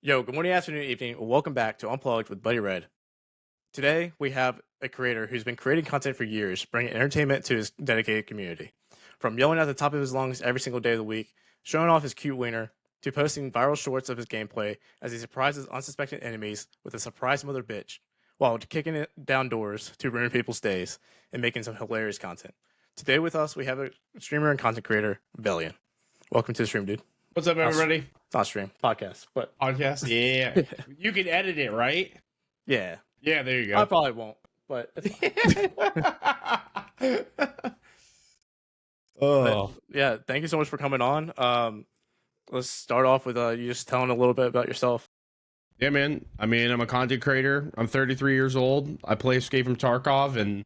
Yo, good morning, afternoon, evening. Welcome back to Unplugged with Buddyred. Today, we have a creator who's been creating content for years, bringing entertainment to his dedicated community. From yelling at the top of his lungs every single day of the week, showing off his cute wiener, to posting viral shorts of his gameplay as he surprises unsuspecting enemies with a surprise mother bitch, while kicking it down doors to ruin people's days and making some hilarious content. Today with us, we have a streamer and content creator, Velion. Welcome to the stream, dude. What's up, everybody? It's not stream, podcast, but Podcast? Yeah. You can edit it, right? yeah. Yeah, there you I go. probably won't, but Oh. yeah, thank you so much for coming on. Let's start off with you just telling a little bit about yourself. Yeah, man. I mean, I'm a content creator. I'm 33 years old. I play Escape from Tarkov, and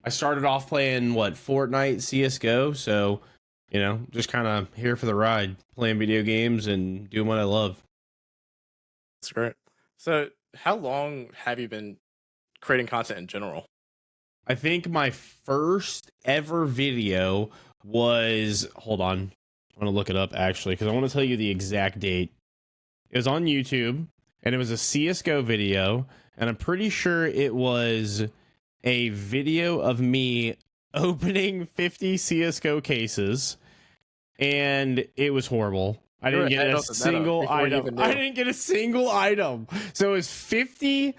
I started off playing, Fortnite, CSGO, so, just kind of here for the ride, playing video games and doing what I love. That's great. So, how long have you been creating content in general? I think my first ever video was, hold on, I'm going to look it up, actually, because I want to tell you the exact date. It was on YouTube, and it was a CSGO video, and I'm pretty sure it was a video of me opening 50 CSGO cases, and it was horrible. I didn't get a single item. I didn't get a single item. So it was 50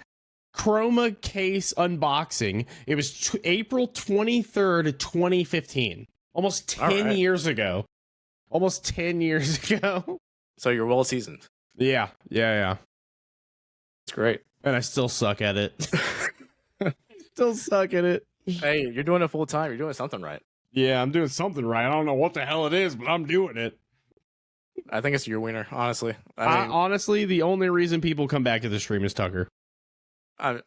Chroma case unboxing. It was April 23rd, 2015. Almost 10 years ago. Almost 10 years ago. So you're well seasoned. Yeah. It's great. And I still suck at it. Still suck at it. Hey, you're doing it full time. You're doing something right. Yeah, I'm doing something right. I don't know what the hell it is, but I'm doing it. I think it's your wiener, honestly. Honestly, the only reason people come back to the stream is Tucker. Let's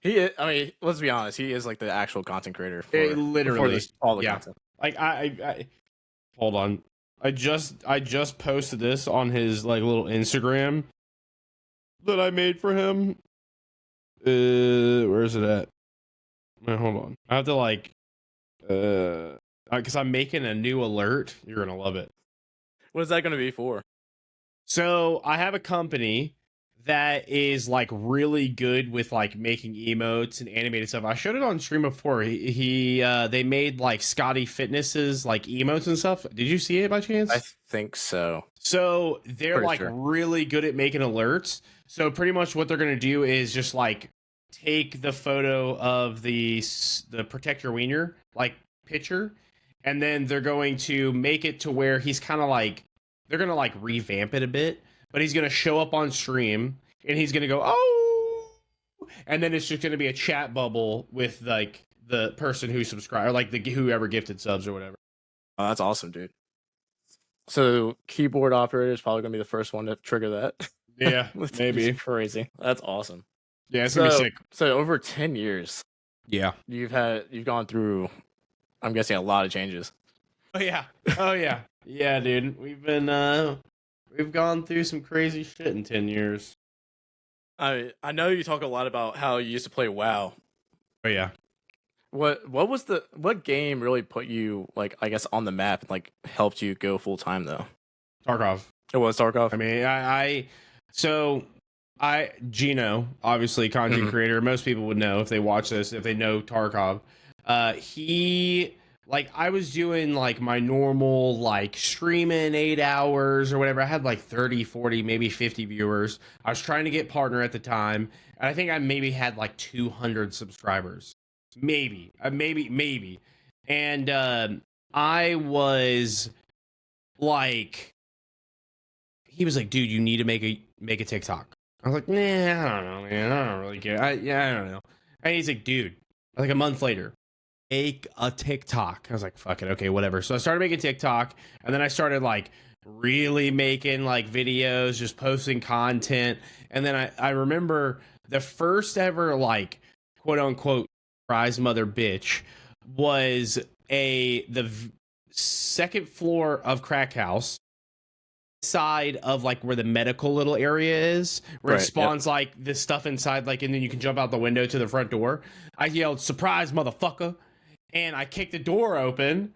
be honest. He is like the actual content creator. Literally, all the content. Like I hold on. I just posted this on his little Instagram that I made for him. Where is it at? Wait, hold on. I have to because I'm making a new alert. You're gonna love it. What is that going to be for? So I have a company that is really good with making emotes and animated stuff. I showed it on stream before. They made Scotty Fitness's emotes and stuff. Did you see it by chance? I think so. So they're really good at making alerts. So pretty much what they're gonna do is just take the photo of the protect your wiener picture, and then they're going to make it to where he's kind of they're gonna revamp it a bit, but he's gonna show up on stream and he's gonna go, oh, and then it's just gonna be a chat bubble with the person who subscribed, or whoever gifted subs or whatever. Oh, that's awesome, dude. So keyboard operator is probably gonna be the first one to trigger that. Yeah, maybe. Crazy. That's awesome. Yeah, it's gonna be sick. So over 10 years, yeah, you've gone through, I'm guessing, a lot of changes. Oh yeah, yeah, dude. We've gone through some crazy shit in 10 years. I know you talk a lot about how you used to play WoW. Oh yeah. What game really put you I guess on the map and helped you go full time though? Tarkov. It was Tarkov. I mean, Gino, obviously content creator. Most people would know if they watch this, if they know Tarkov. I was doing my normal streaming 8 hours or whatever. I had 30, 40, maybe 50 viewers. I was trying to get partner at the time, and I think I maybe had 200 subscribers. Maybe. And I was he was like, dude, you need to make a TikTok. I was like, nah, I don't know, man. I don't really care. I don't know. And he's like, dude, a month later, make a TikTok. I was like, fuck it. Okay, whatever. So I started making TikTok, and then I started really making videos, just posting content. And then I remember the first ever quote unquote prize mother bitch was the second floor of Crack House, side of where the medical little area is, where it spawns this stuff inside, and then you can jump out the window to the front door. I yelled, surprise motherfucker, and I kicked the door open,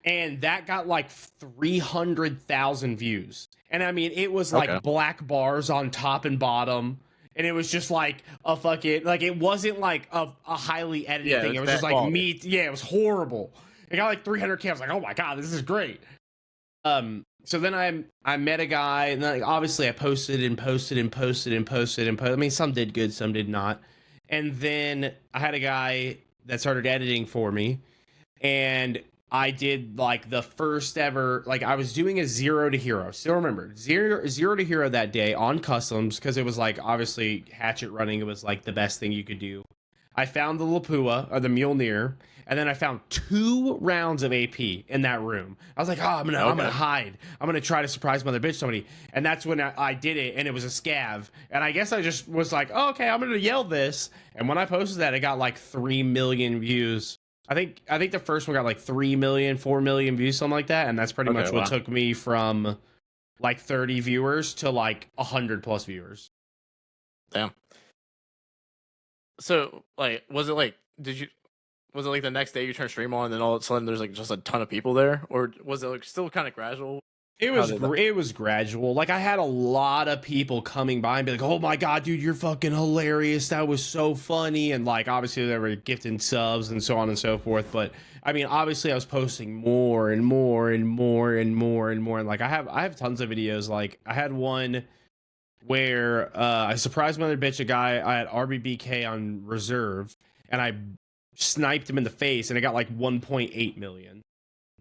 and that got like 300,000 views. And I mean, it was like black bars on top and bottom, and it was just like a fucking, like, it wasn't like a highly edited thing. It was just like meat. Yeah, it was horrible. It got like 300K. I was like, oh my god, this is great. So then I met a guy, and then, like, obviously I posted. I mean, some did good, some did not. And then I had a guy that started editing for me, and I did like the first ever, like, I was doing a 0 to hero. Still remember, zero to hero that day on customs, because it was like, obviously hatchet running, it was like the best thing you could do. I found the Lapua, or the Mjolnir, and then I found 2 rounds of AP in that room. I was like, oh, I'm gonna hide. I'm gonna try to surprise mother bitch somebody. And that's when I did it, and it was a scav. And I guess I just was like, oh, okay, I'm gonna yell this. And when I posted that, it got like 3 million views. I think the first one got like 3 million, 4 million views, something like that. And that's pretty much what took me from like 30 viewers to like 100 plus viewers. Damn. So, like, was it like the next day you turn stream on and then all of a sudden there's like just a ton of people there, or was it like still kind of gradual? It was gradual. Like, I had a lot of people coming by and be like, oh my god, dude, you're fucking hilarious, that was so funny. And like, obviously they were gifting subs and so on and so forth. But I mean, obviously I was posting more and more and more and more and more. And like, I have tons of videos. Like, I had one where I surprised mother bitch a guy. I had RBBK on reserve, and I sniped him in the face, and it got like 1.8 million.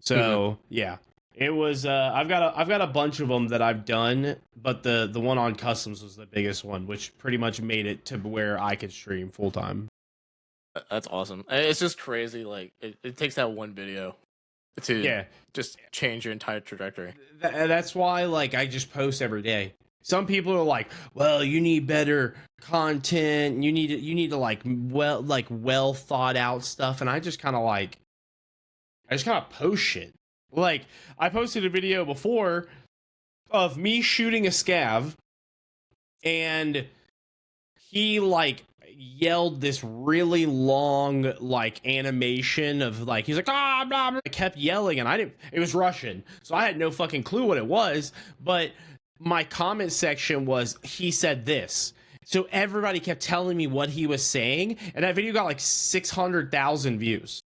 So yeah, it was. I've got a bunch of them that I've done, but the one on customs was the biggest one, which pretty much made it to where I could stream full time. That's awesome. It's just crazy. Like, it takes that one video to just change your entire trajectory. That's why, like, I just post every day. Some people are like, well, you need better content. You need to like well thought out stuff. And I just kind of post shit. Like, I posted a video before of me shooting a scav, and he like yelled this really long like animation of like, he's like, ah, blah, blah. I kept yelling, and it was Russian, so I had no fucking clue what it was, but my comment section was, he said this. So everybody kept telling me what he was saying, and that video got like 600,000 views.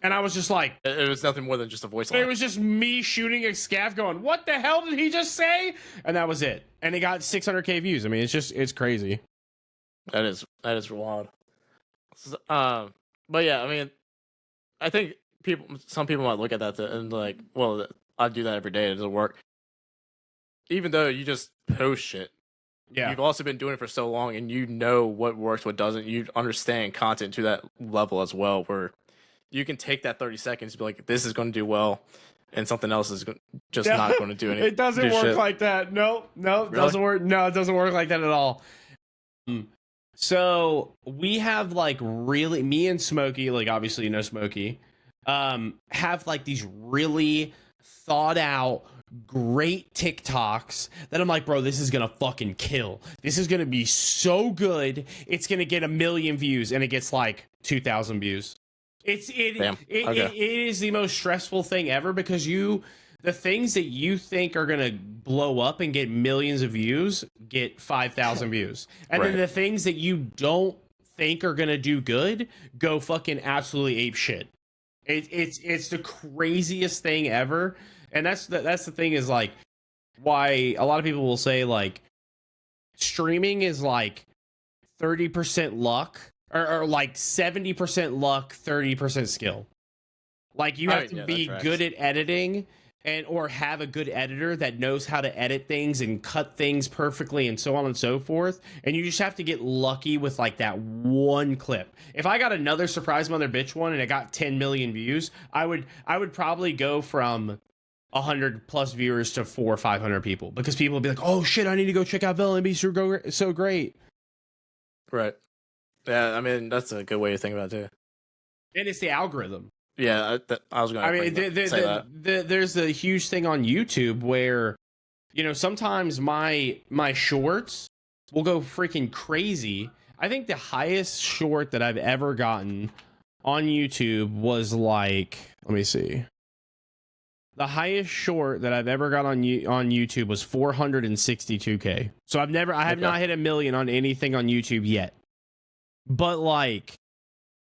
And I was just like, it was nothing more than just a voice line. It was just me shooting a scav going, what the hell did he just say? And that was it. And it got 600K views. I mean, it's crazy. That is wild. But yeah, I mean, I think some people might look at that and like, well, I do that every day. It doesn't work. Even though you just post shit, you've also been doing it for so long, and you know what works, what doesn't. You understand content to that level as well, where you can take that 30 seconds to be like, this is going to do well, and something else is just not going to do anything. It doesn't work like that. No, it doesn't work. No, it doesn't work like that at all. So we have like really, me and Smokey, like, obviously you know Smokey, have like these really thought out great TikToks that I'm like, bro, this is gonna fucking kill. This is gonna be so good. It's gonna get 1 million views, and it gets like 2,000 views. It is the most stressful thing ever, because the things that you think are gonna blow up and get millions of views get 5,000 views, and then the things that you don't think are gonna do good go fucking absolutely ape shit. It's the craziest thing ever. And that's the thing, is like, why a lot of people will say like streaming is like 30% luck, or like 70% luck, 30% skill. Like, you have to be good at editing, or have a good editor that knows how to edit things and cut things perfectly and so on and so forth. And you just have to get lucky with like that one clip. If I got another surprise mother bitch one and it got 10 million views, I would probably go from 100 plus viewers to 400 or 500 people, because people will be like, oh shit, I need to go check out Velion, be so great. Right. Yeah, I mean, that's a good way to think about it too. And it's the algorithm. Yeah, I was going to say that. There's a huge thing on YouTube where, you know, sometimes my shorts will go freaking crazy. I think the highest short that I've ever gotten on YouTube was like, let me see. The highest short that I've ever got on YouTube was 462K. So I have not hit 1 million on anything on YouTube yet. But like,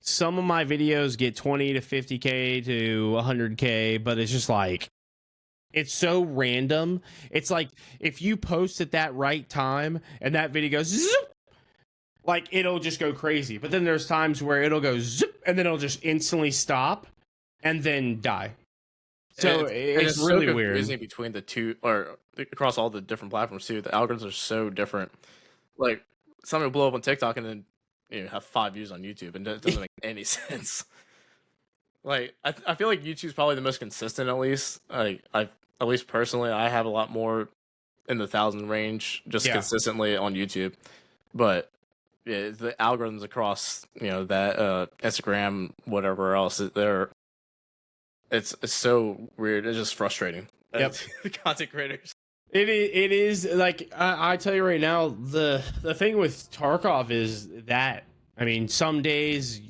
some of my videos get 20 to 50K to 100K, but it's just like, it's so random. It's like, if you post at that right time and that video goes zip, like, it'll just go crazy. But then there's times where it'll go zip and then it'll just instantly stop and then die. So it's really weird between the two, or across all the different platforms too. The algorithms are so different. Like, something will blow up on TikTok and then have 5 views on YouTube, and it doesn't make any sense. Like, I feel like YouTube's probably the most consistent, at least. Like, at least personally, I have a lot more in the 1,000 range just consistently on YouTube. But yeah, the algorithms across that Instagram, whatever else, it's so weird. It's just frustrating. Yep. Content creators. It is like, I tell you right now, the thing with Tarkov is that, I mean, some days,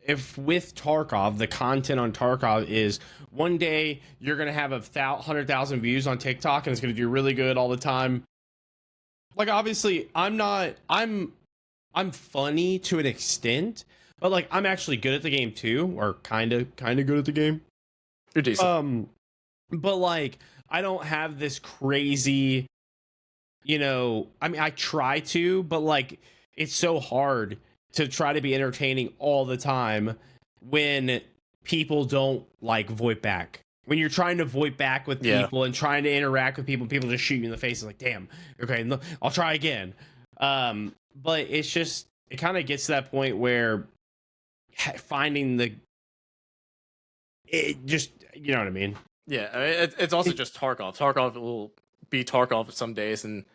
if with Tarkov, the content on Tarkov is one day you're gonna have 100,000 views on TikTok and it's gonna do really good all the time. Like, obviously, I'm funny to an extent, but like, I'm actually good at the game too, or kind of good at the game. You're decent. But like, I don't have this crazy, I mean, I try to, but like, it's so hard to try to be entertaining all the time when people don't like VoIP back. When you're trying to VoIP back with people and trying to interact with people just shoot you in the face. It's like, damn, okay, I'll try again. But it's just, it kind of gets to that point where finding it just, you know what I mean? Yeah, I mean, it's also just Tarkov. Tarkov will be Tarkov some days, and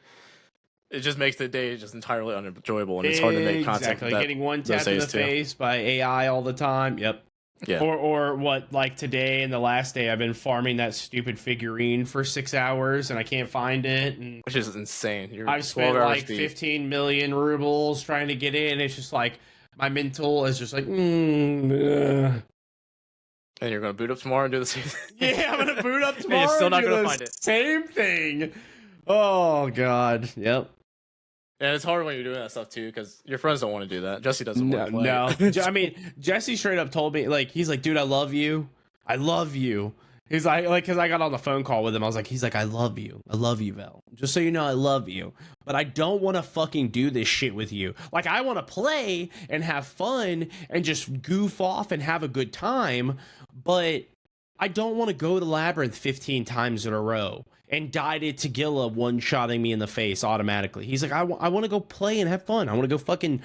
it just makes the day just entirely unenjoyable, and it's hard to make content. Exactly, getting one tap in the face by AI all the time. Yep. Yeah. Or what, like today and the last day, I've been farming that stupid figurine for 6 hours, and I can't find it. And which is insane. I've spent like 15 million rubles trying to get in. It's just like, my mental is just like, And you're going to boot up tomorrow and do the same thing? Yeah, I'm going to boot up tomorrow. And you're still not going to find it. Same thing. Oh, God. Yep. And it's hard when you're doing that stuff, too, because your friends don't want to do that. Jesse doesn't want to play. No. I mean, Jesse straight up told me, like, he's like, dude, I love you. I love you. He's like, because I got on the phone call with him. I was like, he's like, I love you. I love you, Vel. Just so you know, I love you. But I don't want to fucking do this shit with you. Like, I want to play and have fun and just goof off and have a good time. But I don't want to go to Labyrinth 15 times in a row and die to Tagilla one-shotting me in the face automatically. He's like, I want to go play and have fun. I want to go fucking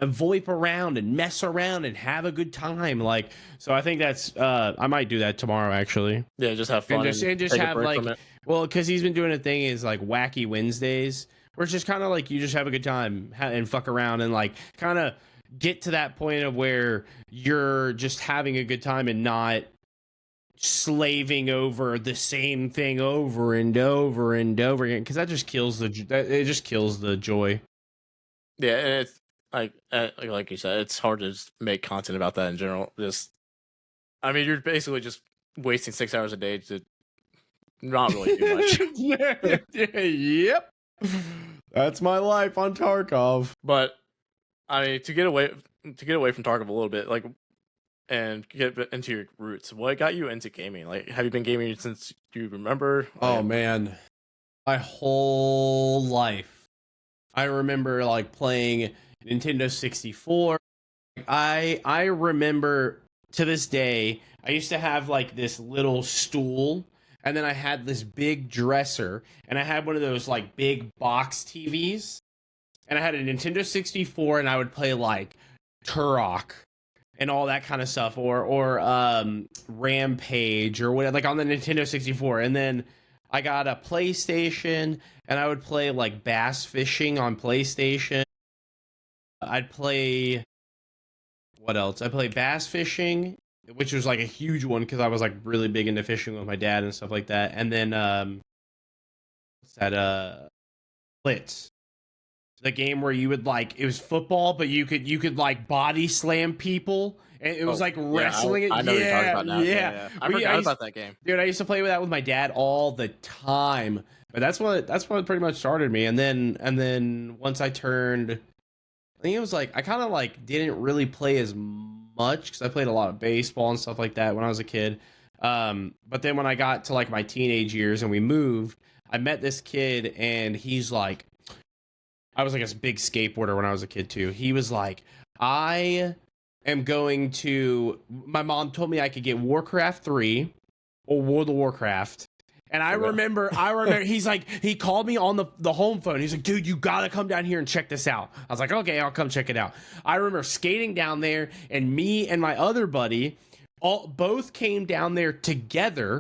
VoIP around and mess around and have a good time. Like, so I think that's, I might do that tomorrow, actually. Yeah, just have fun. And just have, like, well, because he's been doing a thing is, like, Wacky Wednesdays, where it's just kind of like, you just have a good time and fuck around and, like, kind of get to that point of where you're just having a good time and not slaving over the same thing over and over and over again, because that just kills the joy. Yeah, and it's like you said, it's hard to just make content about that in general. I mean, you're basically just wasting 6 hours a day to not really do much. Yep, that's my life on Tarkov. But I mean, to get away from Tarkov a little bit, like, and get into your roots, what got you into gaming? Like, have you been gaming since you remember? Oh man, my whole life. I remember, like, playing Nintendo 64. I remember to this day, I used to have, like, this little stool, and then I had this big dresser, and I had one of those, like, big box TVs, and I had a Nintendo 64, and I would play, like, Turok and all that kind of stuff, or Rampage, or whatever, like, on the Nintendo 64. And then I got a PlayStation, and I would play, like, bass fishing on PlayStation. I'd play, what else? I played bass fishing, which was, like, a huge one, because I was, like, really big into fishing with my dad and stuff like that. And then, what's that, Blitz. the game where you would like it was football, but you could like body slam people, and it was like wrestling. I know what you're talking about now. Yeah. I forgot about that game. Dude, I used to play with that with my dad all the time. But that's what pretty much started me. And then once I turned, I think it was like I kind of like didn't really play as much because I played a lot of baseball and stuff like that when I was a kid. But then when I got to like my teenage years and we moved, I met this kid, and he's like, I was like a big skateboarder when I was a kid too. He was like, I am going to. My mom told me I could get Warcraft 3 or World of Warcraft. And I remember, he's like, he called me on the home phone. He's like, dude, you got to come down here and check this out. I was like, okay, I'll come check it out. I remember skating down there, and me and my other buddy both came down there together.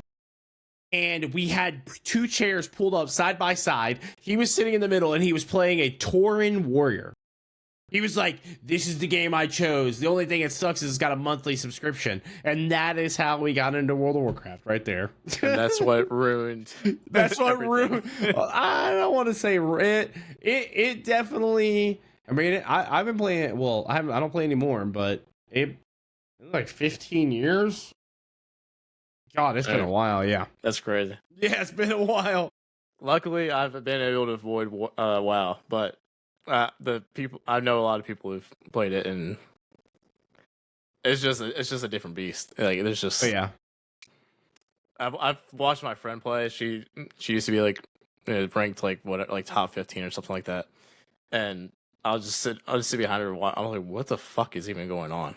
And we had 2 chairs pulled up side by side. He was sitting in the middle, and he was playing a Tauren Warrior. He was like, this is the game I chose. The only thing that sucks is it's got a monthly subscription. And that is how we got into World of Warcraft right there. And that's what ruined. That's what ruined. I don't want to say it. It definitely. I mean, I've been playing it. Well, I don't play anymore, but it was like 15 years. God, it's been a while. Yeah, that's crazy. Yeah, it's been a while. Luckily, I've been able to avoid WoW, but the people I know a lot of people who've played it, and it's just a different beast. Like there's just I've watched my friend play. She used to be like ranked like top 15 or something like that, and I'll just sit behind her and watch. I'm like, what the fuck is even going on?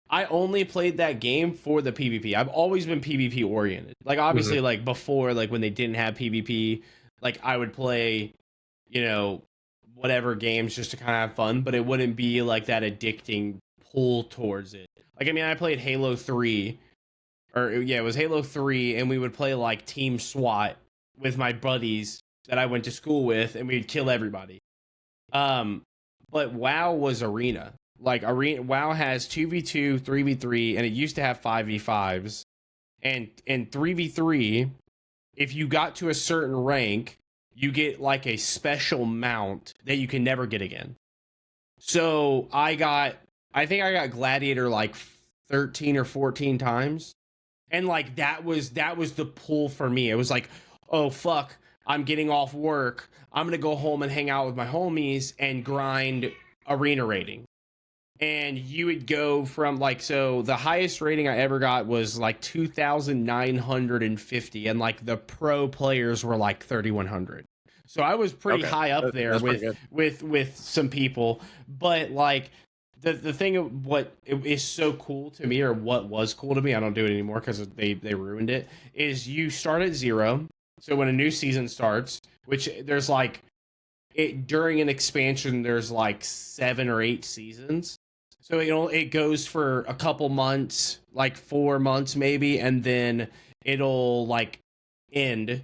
I only played that game for the PvP. I've always been PvP oriented. Like obviously, like before, like when they didn't have PvP, like I would play, whatever games just to kind of have fun, but it wouldn't be like that addicting pull towards it. Like I mean, I played Halo 3, it was Halo 3, and we would play like Team SWAT with my buddies that I went to school with, and we'd kill everybody. But WoW was arena. Like WoW has 2v2, 3v3, and it used to have 5v5s. And in 3v3, if you got to a certain rank, you get like a special mount that you can never get again. So I think I got Gladiator like 13 or 14 times. And like that was the pull for me. It was like, oh fuck, I'm getting off work. I'm gonna go home and hang out with my homies and grind arena rating. And you would go from so the highest rating I ever got was like 2,950, and like the pro players were like 3,100. So I was pretty high up there with some people. But like the thing of what is so cool to me, or what was cool to me, I don't do it anymore because they ruined it, is you start at 0. So when a new season starts, which there's like during an expansion, there's like 7 or 8 seasons. So it goes for a couple months, like 4 months maybe, and then it'll like end,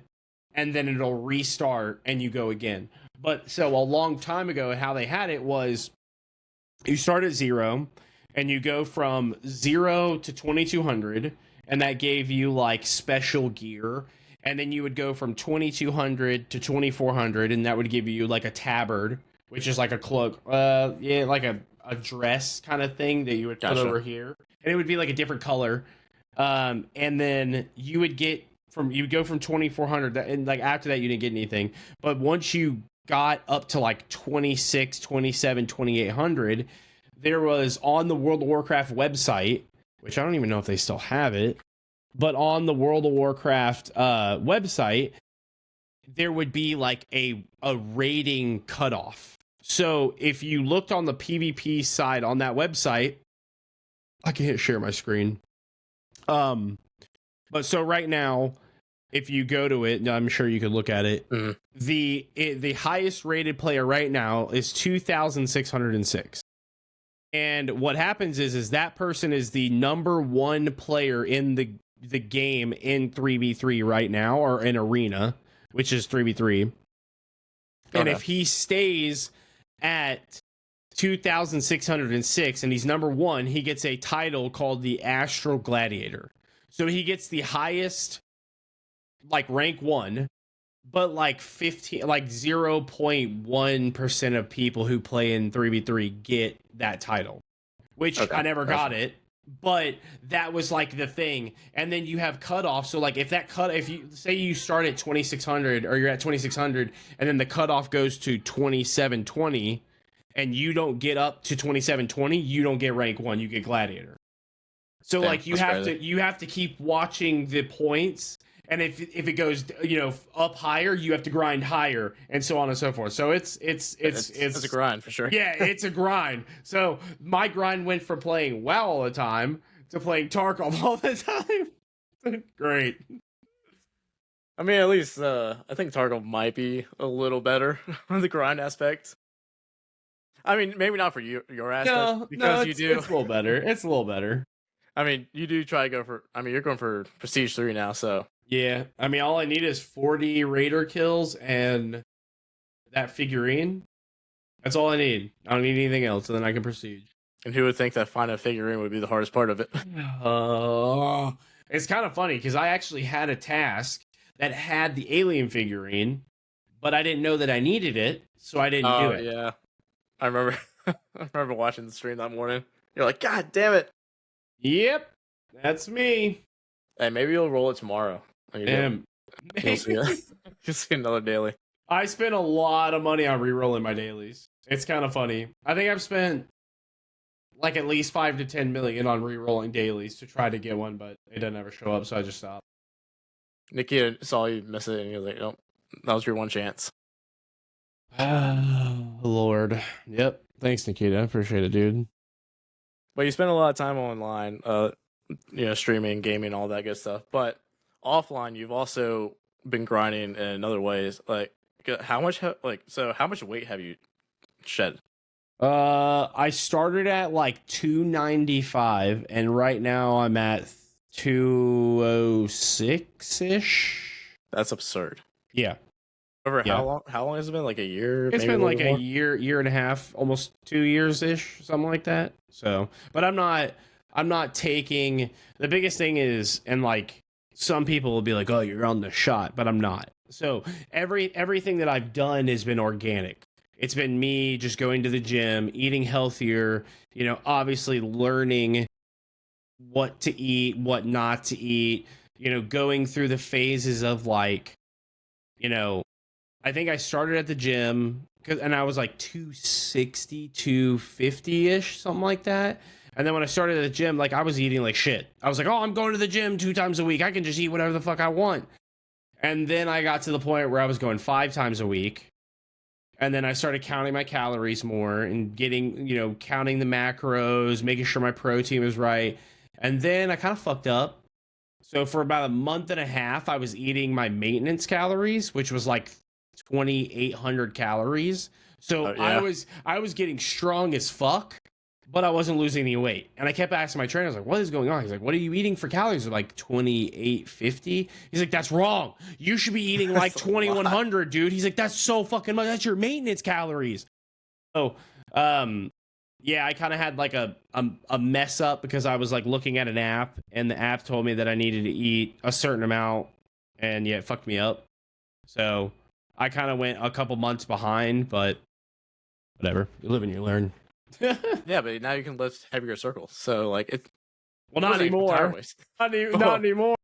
and then it'll restart, and you go again. But so a long time ago, how they had it was you start at 0, and you go from 0 to 2,200, and that gave you like special gear. And then you would go from 2,200 to 2,400, and that would give you like a tabard, which is like a cloak, like a dress kind of thing that you would put over here, and it would be like a different color. And then you would go from 2,400, and like after that you didn't get anything. But once you got up to like 26, 27, 2,800, there was on the World of Warcraft website, which I don't even know if they still have it, but on the World of Warcraft website, there would be like a rating cutoff. So if you looked on the PvP side on that website, I can't share my screen. But so right now, if you go to it, I'm sure you could look at it. Mm-hmm. The highest rated player right now is 2,606. And what happens is that person is the number 1 player in the game in 3v3 right now, or in arena, which is 3v3. And if he stays at 2,606 and he's number 1, he gets a title called the Astral Gladiator. So he gets the highest, like rank 1, but like 0.1% of people who play in 3v3 get that title, which Okay, I never gotcha. got it. But that was like the thing. And then you have cutoff. So like if you say you start at 2600 or you're at 2600 and then the cutoff goes to 2720 and you don't get up to 2720, you don't get rank 1, you get gladiator. So Damn, like that's crazy. you have to keep watching the points, and if it goes up higher, you have to grind higher, and so on and so forth. So it's a grind for sure. yeah, it's a grind. So my grind went from playing WoW all the time to playing Tarkov all the time. Great. I mean, at least I think Tarkov might be a little better on the grind aspect. I mean, maybe not for your aspect because you do. It's a little better. It's a little better. I mean, you do try to go for. I mean, you're going for Prestige 3 now, so Yeah, I mean, all I need is 40 raider kills and that figurine. That's all I need. I don't need anything else, and then I can proceed. and who would think that finding a figurine would be the hardest part of it? It's kind of funny because I actually had a task that had the alien figurine, but I didn't know that I needed it, so I didn't do it. Yeah, I remember. I remember watching the stream that morning. You're like, God damn it! Yep, that's me. Hey, maybe you'll roll it tomorrow. Damn. You'll see it. You'll see another daily. I spent a lot of money on re-rolling my dailies. It's kind of funny. I think I've spent like at least 5 to 10 million on re-rolling dailies to try to get one, but it doesn't ever show up, so I just stopped. Nikita saw you miss it, and he was like, "Nope, that was your one chance." Lord. Yep. Thanks, Nikita. I appreciate it, dude. But you spend a lot of time online, streaming, gaming, all that good stuff. But offline, you've also been grinding in other ways. Like, how much weight have you shed? I started at like 295, and right now I'm at 206 ish. That's absurd. Yeah. Over how long? How long has it been? Like a year? It's been like a year and a half, almost 2 years ish, something like that. So, but I'm not taking. The biggest thing is, and like some people will be like, "Oh, you're on the shot," but I'm not. So everything that I've done has been organic. It's been me just going to the gym, eating healthier, obviously learning what to eat, what not to eat, going through the phases of like, I think I started at the gym and I was like 260, 250-ish, something like that. And then when I started at the gym, like I was eating like shit. I was like, oh, I'm going to the gym 2 times a week. I can just eat whatever the fuck I want. And then I got to the point where I was going 5 times a week. And then I started counting my calories more and getting, counting the macros, making sure my protein was right. And then I kind of fucked up. So for about a month and a half, I was eating my maintenance calories, which was like 2,800 calories. So yeah. I was getting strong as fuck, but I wasn't losing any weight. And I kept asking my trainer, I was like, what is going on? He's like, what are you eating for calories? They're like 2,850. He's like, that's wrong. You should be eating like 2,100, dude. He's like, that's so fucking much. That's your maintenance calories. So, yeah, I kind of had like a mess up because I was like looking at an app and the app told me that I needed to eat a certain amount, and yeah, it fucked me up. So I kind of went a couple months behind, but whatever. You live and you learn. Yeah, but now you can lift heavier circles. So like it. Well, not anymore. Not anymore.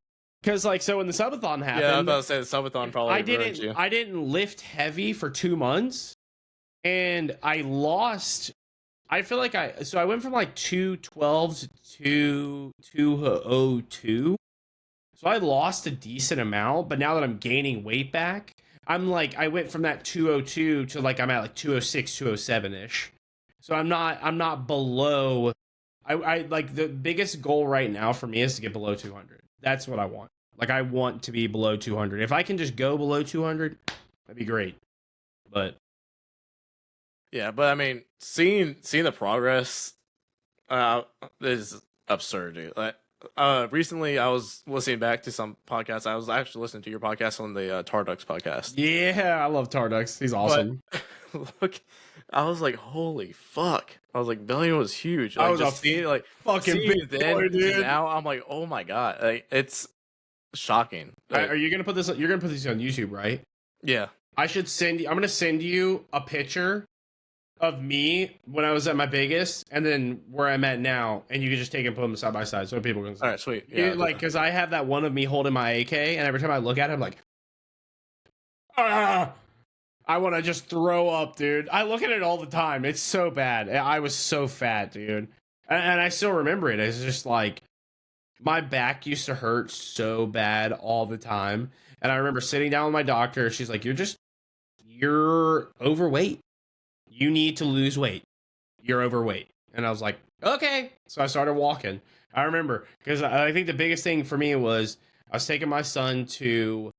Because like so when the subathon happened. Yeah, I was about to say the subathon probably. I didn't lift heavy for 2 months, and I lost. I feel like I went from like 212 to 202. So I lost a decent amount, but now that I'm gaining weight back, I'm like I went from that 202 to like I'm at like 206, 207-ish. So I'm not below. I like the biggest goal right now for me is to get below 200. That's what I want. Like I want to be below 200. If I can just go below 200, that'd be great. But yeah, but I mean, seeing the progress is absurd, dude. Like recently I was listening back to some podcasts. I was actually listening to your podcast on the Tardux podcast. Yeah, I love Tardux. He's awesome. But, look, I was like, holy fuck. I was like, Velion was huge. Like, I was just seeing like fucking big boy, dude. Now I'm like, oh my god, like, it's shocking. Like, are you gonna put this? You're gonna put this on YouTube, right? Yeah. I'm gonna send you a picture of me when I was at my biggest, and then where I'm at now, and you can just take and put them side by side so people can see. All right, sweet. Yeah. Like, because I have that one of me holding my AK, and every time I look at it, I'm like, ah, I want to just throw up, dude. I look at it all the time. It's so bad. I was so fat, dude, and I still remember it. It's just like my back used to hurt so bad all the time, and I remember sitting down with my doctor. She's like, "You're overweight. You need to lose weight. You're overweight." And I was like, okay. So I started walking. I remember, because I think the biggest thing for me was I was taking my son to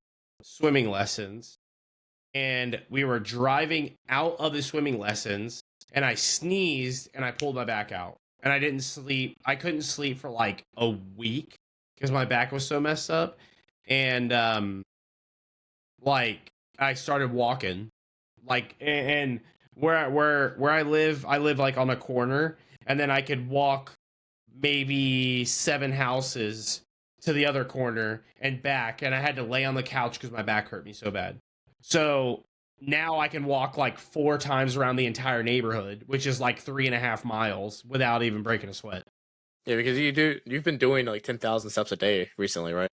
swimming lessons, and we were driving out of the swimming lessons, and I sneezed and I pulled my back out, and I didn't sleep. I couldn't sleep for like a week because my back was so messed up. And like I started walking, like, and where I live like on a corner, and then I could walk maybe 7 houses to the other corner and back, and I had to lay on the couch because my back hurt me so bad. So now I can walk like 4 times around the entire neighborhood, which is like 3.5 miles, without even breaking a sweat. Yeah, because you've been doing like 10,000 steps a day recently, right?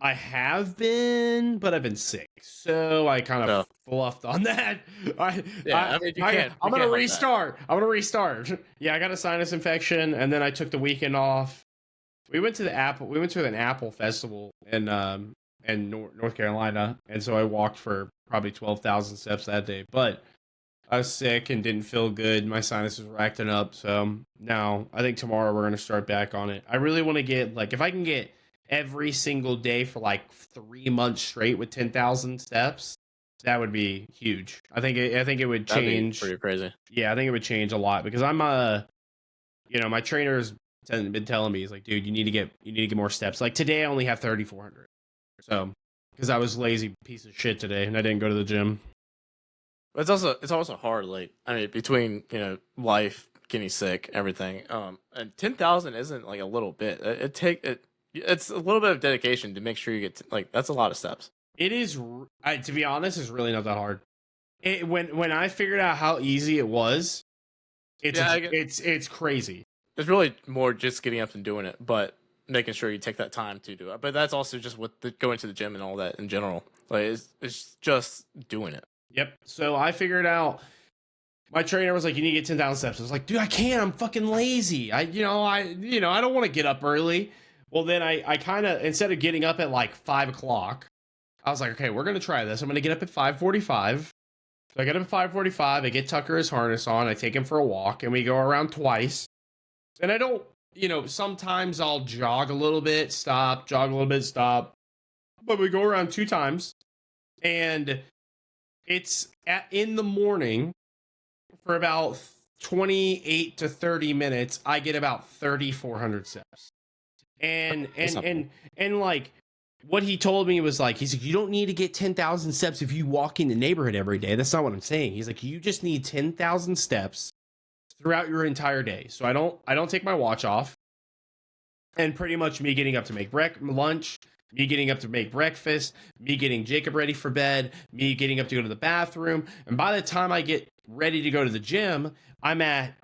I have been, but I've been sick, so I kind of fluffed on that. I'm gonna restart. I'm gonna restart. Yeah, I got a sinus infection, and then I took the weekend off. We went to an Apple festival in North Carolina, and so I walked for probably 12,000 steps that day. But I was sick and didn't feel good. My sinuses were acting up, so now I think tomorrow we're gonna start back on it. I really want to get, like, if I can get every single day for like 3 months straight with 10,000 steps, that would be huge. I think it would change. That'd be pretty crazy. Yeah, I think it would change a lot, because I'm my trainer's been telling me, he's like, dude, you need to get more steps. Like today I only have 3,400. So, because I was lazy piece of shit today and I didn't go to the gym. But it's also hard, like, I mean, between, life, getting sick, everything. And 10,000 isn't like a little bit. It's a little bit of dedication to make sure you get like, that's a lot of steps. It is, to be honest, it's really not that hard. When I figured out how easy it was, it's crazy. It's really more just getting up and doing it, but making sure you take that time to do it. But that's also just with going to the gym and all that in general. Like, it's just doing it. Yep. So I figured out. My trainer was like, "You need to get 10,000 steps." I was like, "Dude, I can't. I'm fucking lazy. I don't want to get up early." Well, then I kind of, instead of getting up at like 5 o'clock, I was like, okay, we're going to try this. I'm going to get up at 5:45. So I get up at 5:45. I get Tucker his harness on. I take him for a walk, and we go around twice. And I don't, sometimes I'll jog a little bit, stop, jog a little bit, stop. But we go around 2 times. And it's in the morning for about 28 to 30 minutes. I get about 3,400 steps. And like, what he told me was like, he's like, you don't need to get 10,000 steps if you walk in the neighborhood every day. That's not what I'm saying. He's like, you just need 10,000 steps throughout your entire day. So I don't take my watch off, and pretty much me getting up to make lunch, me getting up to make breakfast, me getting Jacob ready for bed, me getting up to go to the bathroom. And by the time I get ready to go to the gym, I'm at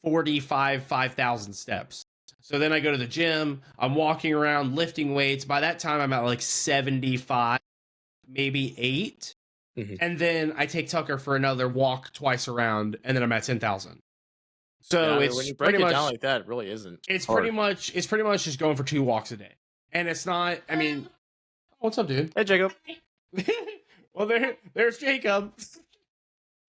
5,000 steps. So then I go to the gym, I'm walking around lifting weights. By that time, I'm at like 75, maybe 8. Mm-hmm. And then I take Tucker for another walk twice around, and then I'm at 10,000. So it's, when you break it down like that, it really isn't. It's hard. pretty much just going for 2 walks a day. And it's not, I mean, what's up, dude? Hey, Jacob. Well, there's Jacob.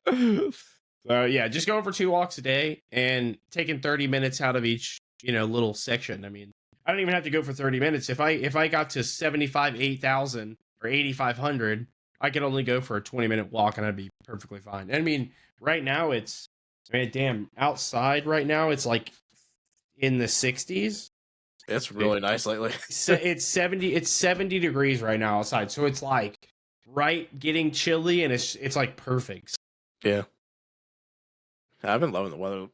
So yeah, just going for 2 walks a day and taking 30 minutes out of each, little section. I mean, I don't even have to go for 30 minutes. If I got to 8,000 or 8,500, I could only go for a 20-minute walk and I'd be perfectly fine. I mean, right now outside right now it's like in the 60s. It's really nice lately. So it's 70 degrees right now outside. So it's like getting chilly, and it's like perfect. Yeah. I've been loving the weather.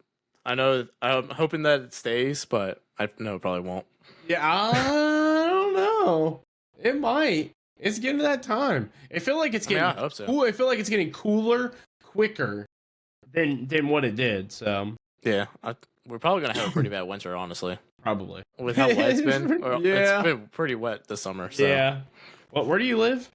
I know, I'm hoping that it stays, but I know it probably won't. Yeah, I don't know. It might. It's getting to that time. I feel like it's I mean, getting I hope so. cool. I feel like it's getting cooler quicker than what it did. So Yeah, we're probably gonna have a pretty bad winter, honestly, probably with how wet it's been. Well, yeah, it's been pretty wet this summer. So. yeah. Well, where do you live?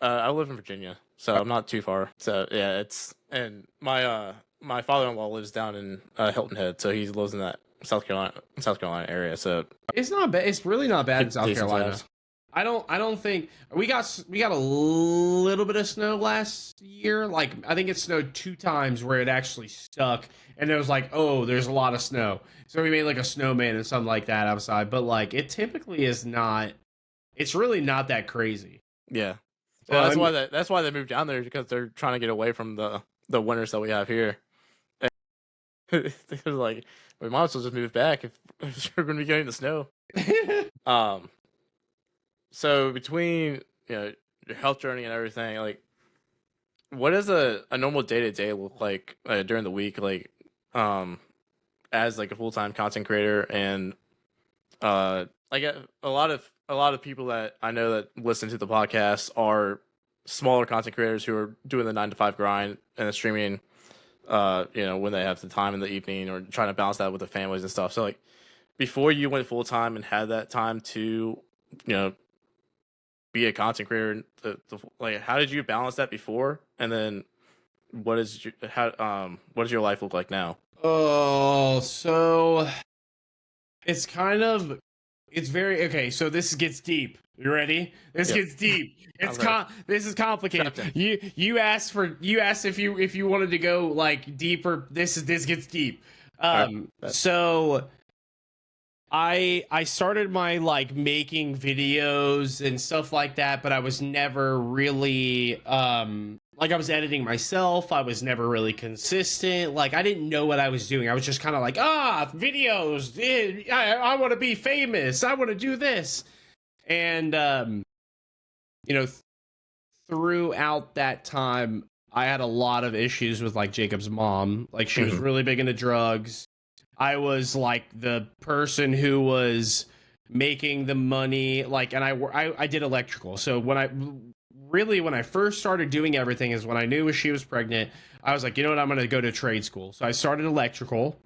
I live in Virginia, so I'm not too far. So yeah, and my father-in-law lives down in Hilton Head, so he lives in that South Carolina area. So It's not bad. It's really not bad in South decent Carolina. size. I don't think we got a little bit of snow last year. Like I think it snowed 2 times where it actually stuck, and it was like, oh, there's a lot of snow. So we made like a snowman and something like that outside. But like it typically is not. It's really not that crazy. Yeah. So, Well, that's why they moved down there, because they're trying to get away from the winters that we have here. They was like, we might as well just move back if we're going to be getting the snow. So between your health journey and everything, like, what does a normal day to day look like during the week, like, as like a full time content creator, and like a lot of people that I know that listen to the podcast are smaller content creators who are doing the 9 to 5 grind and streaming, when they have the time in the evening, or trying to balance that with the families and stuff. So like, before you went full time and had that time to, be a content creator, like, how did you balance that before, and then what does your life look like now? Oh, so it's very okay. So this gets deep. You ready? This gets deep. This is complicated. You asked if you wanted to go like deeper. This gets deep. So I started my like making videos and stuff like that, but I was never really like I was editing myself. I was never really consistent. Like I didn't know what I was doing. I was just kind of like, videos. I want to be famous. I want to do this. And throughout that time, I had a lot of issues with like Jacob's mom. Like she was really big into drugs. I was like the person who was making the money, like, and I did electrical. So when I first started doing everything is when I knew she was pregnant. I was like, you know what, I'm going to go to trade school. So I started electrical.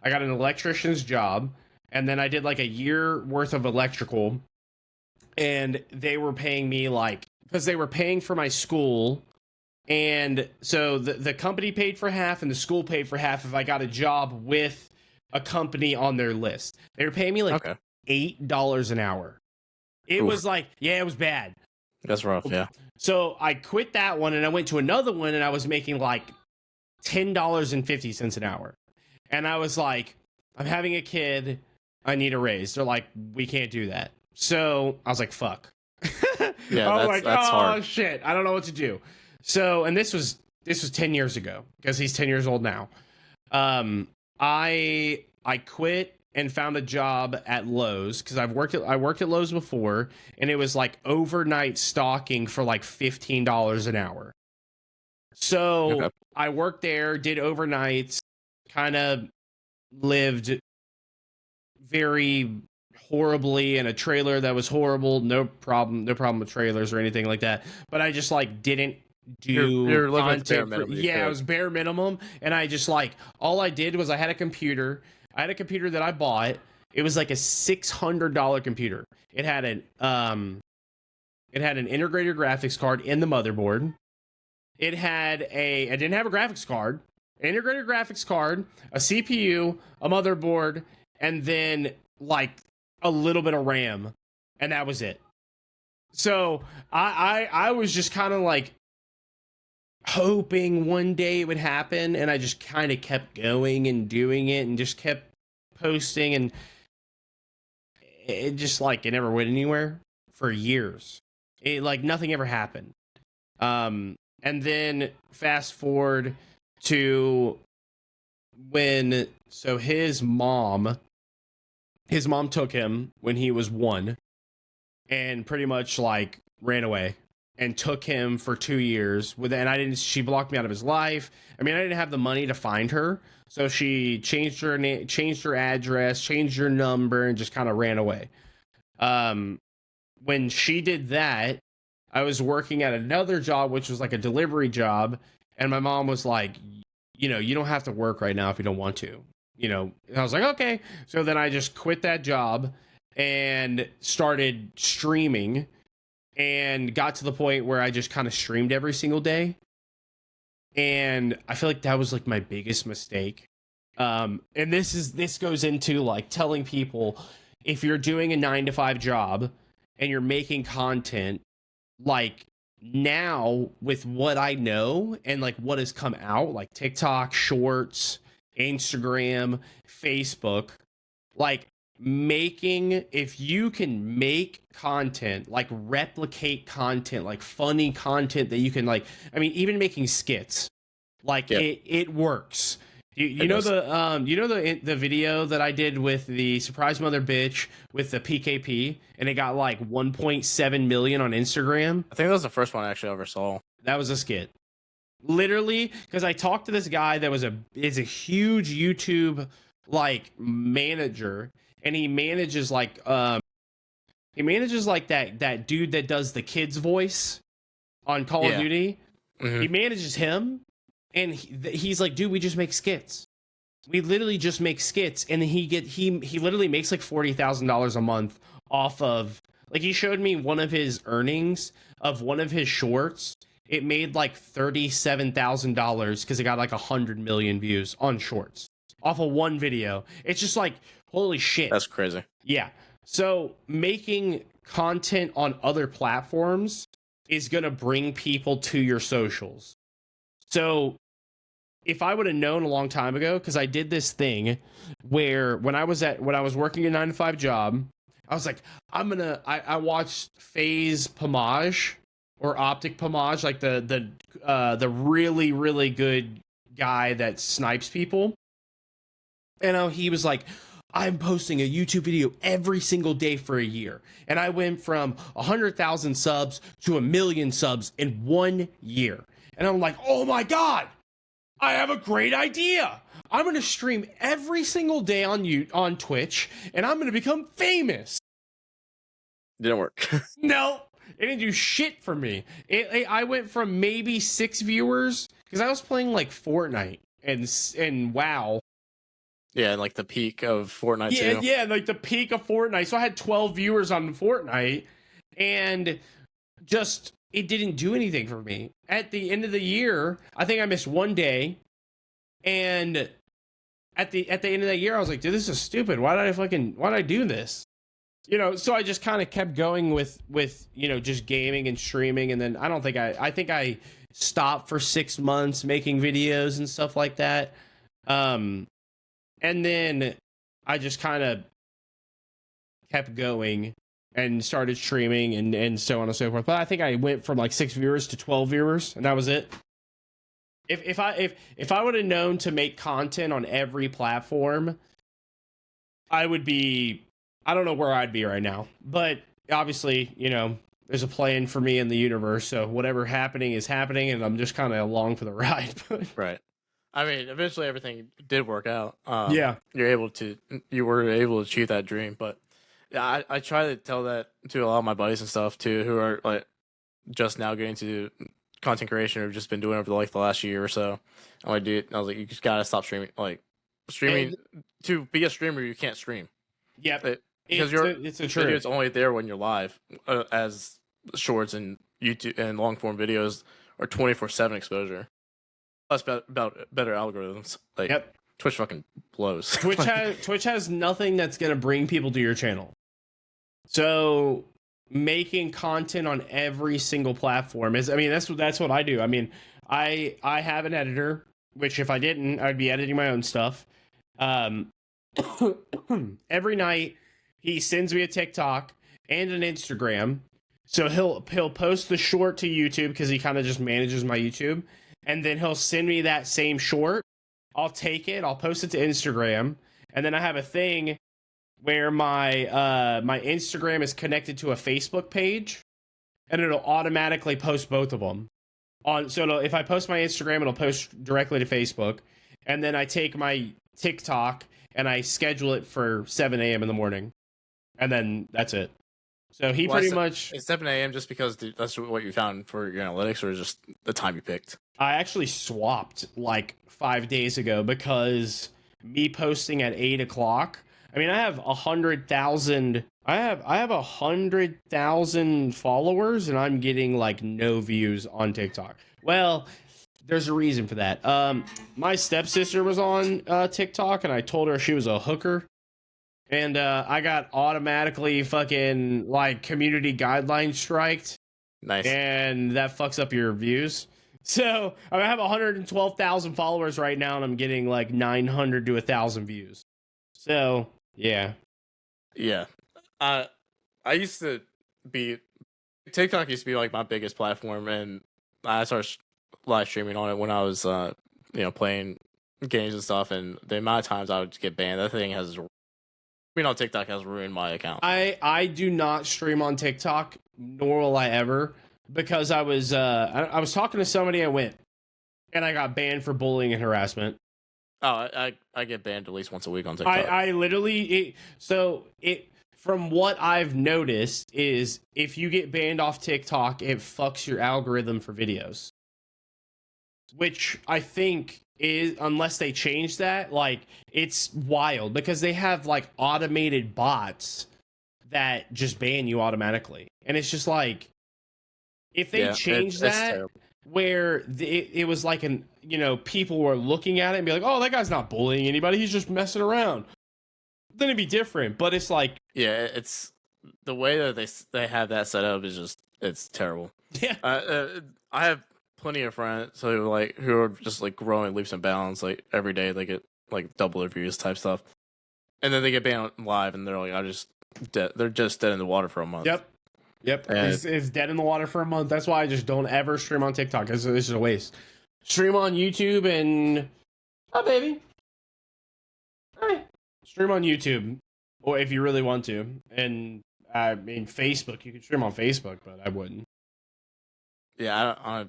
I got an electrician's job, and then I did like a year worth of electrical, and they were paying me like, because they were paying for my school. And so the company paid for half and the school paid for half if I got a job with a company on their list. They were paying me like $8 an hour. It was like, it was bad. That's rough, yeah. So I quit that one and I went to another one, and I was making like $10.50 an hour. And I was like, I'm having a kid. I need a raise. They're like, we can't do that. So I was like, fuck. Yeah, I was like, that's hard. Shit, I don't know what to do. So, and this was 10 years ago, because he's 10 years old now. I quit and found a job at Lowe's, because I worked at Lowe's before, and it was like overnight stocking for like $15 an hour. So I worked there, did overnights, kind of lived very horribly in a trailer that was horrible. No problem with trailers or anything like that. But I just like didn't do you're living content. bare minimum. It was bare minimum, and I just like all I did was I had a computer. I had a computer that I bought. It was like a $600 computer. It had an integrated graphics card in the motherboard. It had I didn't have a graphics card, an integrated graphics card, a CPU, a motherboard, and then like a little bit of RAM, and that was it. So I was just kind of like hoping one day it would happen, and I just kind of kept going and doing it and just kept posting, and it just like it never went anywhere for years. It like nothing ever happened. And then fast forward to when his mom took him when he was 1 and pretty much like ran away and took him for 2 years she blocked me out of his life. I mean, I didn't have the money to find her. So she changed her name, changed her address, changed her number, and just kind of ran away. When she did that, I was working at another job, which was like a delivery job. And my mom was like, you don't have to work right now if you don't want to, and I was like, okay. So then I just quit that job and started streaming and got to the point where I just kind of streamed every single day. And I feel like that was like my biggest mistake. And this goes into like telling people, if you're doing a 9-to-5 job and you're making content, like now with what I know and like what has come out, like TikTok, Shorts, Instagram, Facebook, like if you can make content, like replicate content, like funny content that you can even making skits, like it works. You know the video that I did with the surprise mother bitch with the PKP, and it got like 1.7 million on Instagram. I think that was the first one I actually ever saw. That was a skit, literally, because I talked to this guy that is a huge YouTube like manager, and he manages that dude that does the kids voice on Call of Duty. Mm-hmm. He manages him. And he's like, dude, we just make skits. We literally just make skits. And then he literally makes like $40,000 a month off of, like, he showed me one of his earnings of one of his shorts. It made like $37,000 because it got like 100 million views on shorts off of one video. It's just like, holy shit. That's crazy. Yeah. So making content on other platforms is going to bring people to your socials. So if I would have known a long time ago, because I did this thing where when I was working a 9-to-5 job, I was like, I watched Phase Pomage or Optic Pomage, like the really, really good guy that snipes people. And he was like, I'm posting a YouTube video every single day for a year. And I went from 100,000 subs to 1 million subs in 1 year. And I'm like, oh my God, I have a great idea. I'm going to stream every single day on Twitch, and I'm going to become famous. Didn't work. No, it didn't do shit for me. I went from maybe 6 viewers, because I was playing like Fortnite and WoW. Yeah, and like the peak of Fortnite too. Yeah, like the peak of Fortnite. So I had 12 viewers on Fortnite, and just... it didn't do anything for me. At the end of the year, I think I missed 1 day. And at the end of that year, I was like, dude, this is stupid. Why did I do this? So I just kind of kept going with just gaming and streaming. And then I think I stopped for 6 months making videos and stuff like that. And then I just kind of kept going and started streaming and so on and so forth. But I think I went from like 6 viewers to 12 viewers, and that was it. If I would have known to make content on every platform, I don't know where I'd be right now. But obviously, there's a plan for me in the universe, so whatever happening is happening, and I'm just kind of along for the ride. Right. I mean, eventually everything did work out. Yeah. You were able to achieve that dream, but yeah, I try to tell that to a lot of my buddies and stuff too, who are like just now getting to content creation or have just been doing it over the last year or so. I was like, you just gotta stop streaming. Like streaming, to be a streamer, you can't stream. Yep. Because it's a truth. It's only there when you're live, as shorts and YouTube and long form videos are 24/7 exposure. Plus about better algorithms. Like, yep. Twitch fucking blows. Twitch has nothing that's gonna bring people to your channel. So making content on every single platform that's what I do. I mean, I have an editor, which if I didn't, I'd be editing my own stuff. Every night he sends me a TikTok and an Instagram. So he'll post the short to YouTube because he kind of just manages my YouTube, and then he'll send me that same short. I'll take it, I'll post it to Instagram, and then I have a thing where my my Instagram is connected to a Facebook page, and it'll automatically post both of them. If I post my Instagram, it'll post directly to Facebook, and then I take my TikTok and I schedule it for 7 a.m. in the morning, and then that's it. So he Well, pretty much. it's 7 a.m. just because that's what you found for your analytics, or just the time you picked? I actually swapped like 5 days ago because me posting at 8 o'clock. I mean, I have 100,000. I have 100,000 followers, and I'm getting like no views on TikTok. Well, there's a reason for that. My stepsister was on TikTok, and I told her she was a hooker, and I got automatically fucking like community guideline striked, Nice. and that fucks up your views. So I have 112,000 followers right now, and I'm getting like 900 to 1,000 views. So yeah, Yeah. I used to be TikTok used to be like my biggest platform, and I started live streaming on it when I was playing games and stuff, and the amount of times I would get banned, that thing has on TikTok has ruined my account. I do not stream on TikTok, nor will I ever, because I was talking to somebody at Went, and I got banned for bullying and harassment. Oh, I get banned at least once a week on TikTok. I literally from what I've noticed is if you get banned off TikTok, it fucks your algorithm for videos. Which I think is, unless they change that, like, it's wild because they have like automated bots that just ban you automatically. And it's just like, if they change that, where it was like people were looking at it and be like, oh, that guy's not bullying anybody, he's just messing around, then it'd be different. But it's like, yeah, it's the way that they have that set up is just, it's terrible. Yeah. I have plenty of friends who are just like growing leaps and bounds, like every day they get like double their views type stuff, and then they get banned live and they're like, they're just dead in the water for a month. Yep. It's dead in the water for a month. That's why I just don't ever stream on TikTok. It's just a waste. Stream on YouTube and baby. Hey. Stream on YouTube, or if you really want to. And I mean, Facebook. You can stream on Facebook, but I wouldn't. Yeah, I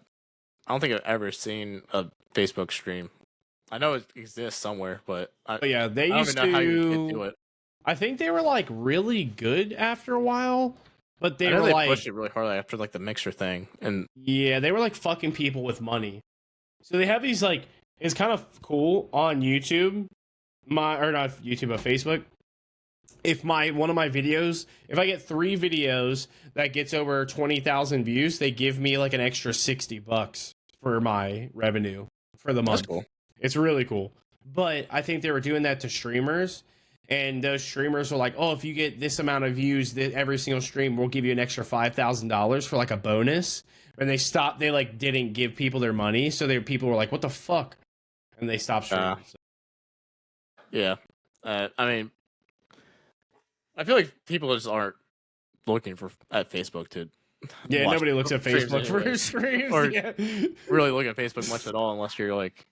don't think I've ever seen a Facebook stream. I know it exists somewhere, but yeah, they used to. How you do it. I think they were like really good after a while. But they were like pushed it really hard after like the mixer thing, and yeah, they were like fucking people with money. So they have these like, it's kind of cool on YouTube, or not YouTube, but Facebook. If one of my videos, if I get 3 videos that gets over 20,000 views, they give me like an extra $60 for my revenue for the month. That's cool. It's really cool. But I think they were doing that to streamers. And those streamers were like, oh, if you get this amount of views every single stream, we'll give you an extra $5,000 for like a bonus. And they stopped. They like didn't give people their money. So people were like, what the fuck? And they stopped streaming. Yeah. I mean, I feel like people just aren't looking at Facebook to. Yeah, nobody looks at Facebook for streams. Or yeah. really look at Facebook much at all unless you're like,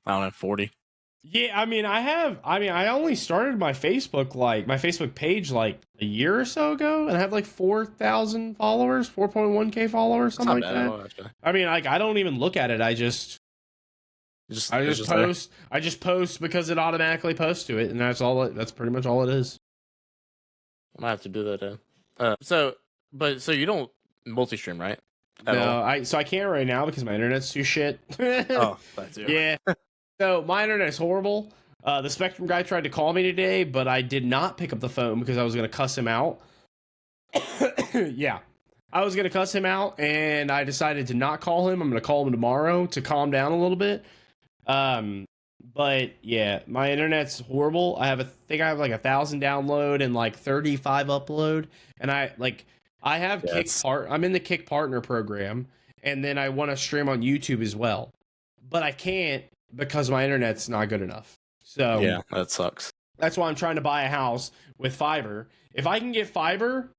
I don't know, 40. Yeah, I mean, I only started my Facebook page like a year or so ago, and I have like 4,000 followers, 4.1K followers, something like that. I mean, like, I don't even look at it. I just post because it automatically posts to it, and that's pretty much all it is. I might have to do that then. So you don't multi-stream, right? No, I can't right now because my internet's too shit. Oh, that's it. Yeah. So my internet is horrible. The Spectrum guy tried to call me today, but I did not pick up the phone because I was going to cuss him out. Yeah. I was going to cuss him out, and I decided to not call him. I'm going to call him tomorrow to calm down a little bit. But yeah, my internet's horrible. I think I have like 1,000 download and like 35 upload. And I have I'm in the Kick Partner program, and then I want to stream on YouTube as well. But I can't because my internet's not good enough. So yeah, that sucks. That's why I'm trying to buy a house with fiber. If I can get fiber,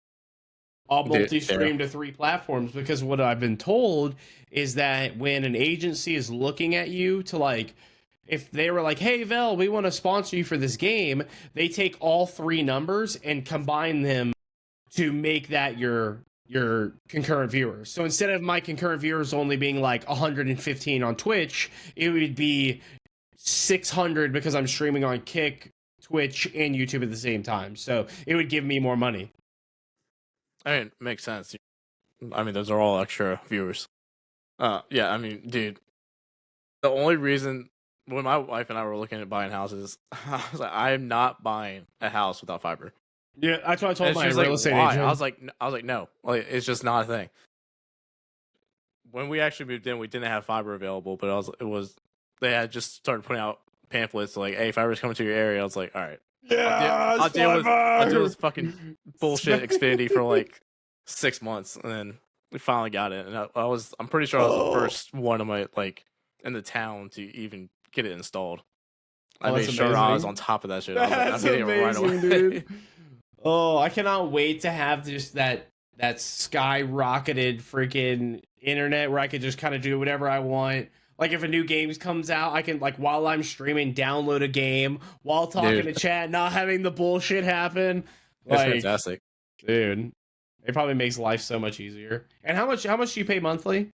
I'll multi-stream to 3 platforms, because what I've been told is that when an agency is looking at you to like, if they were like, hey, Vel, we want to sponsor you for this game, they take all 3 numbers and combine them to make that your concurrent viewers. So instead of my concurrent viewers only being like 115 on Twitch, it would be 600 because I'm streaming on Kick, Twitch, and YouTube at the same time. So it would give me more money. I mean, it makes sense. I mean, those are all extra viewers. Yeah, I mean, dude, the only reason when my wife and I were looking at buying houses, I was like, I am not buying a house without fiber. Yeah, that's what I told And my she was real like, estate why? agent. I was like, no, like it's just not a thing. When we actually moved in, we didn't have fiber available, but they had just started putting out pamphlets like, hey, fiber's coming to your area. I was like, all right, Yes, I'll deal fiber. with fucking bullshit Xfinity for like 6 months, and then we finally got it. And I'm pretty sure I was the first one of my like in the town to even get it installed. I Oh, made that's sure I was amazing. on top of that shit. I was like, I'm That's getting it right amazing, away. dude. Oh, I cannot wait to have just that skyrocketed freaking internet where I could just kind of do whatever I want. Like if a new game comes out, I can like while I'm streaming download a game while talking to Dude, chat, not having the bullshit happen. it's Like, fantastic. dude, it probably makes life so much easier. And how much do you pay monthly?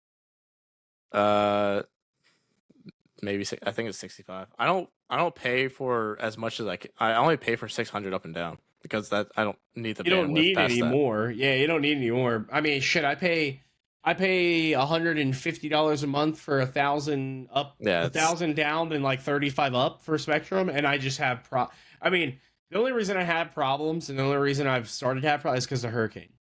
Uh, maybe I think it's 65. I don't pay for as much as I only pay for 600 up and down because that I don't need the You don't bandwidth need past any that. more. Yeah, you don't need any more. I mean, shit, I pay $150 a month for 1,000 up, Yeah, 1,000 down, and like 35 up for Spectrum, and I just have I mean, the only reason I had problems and the only reason I've started to have problems is because of Hurricane.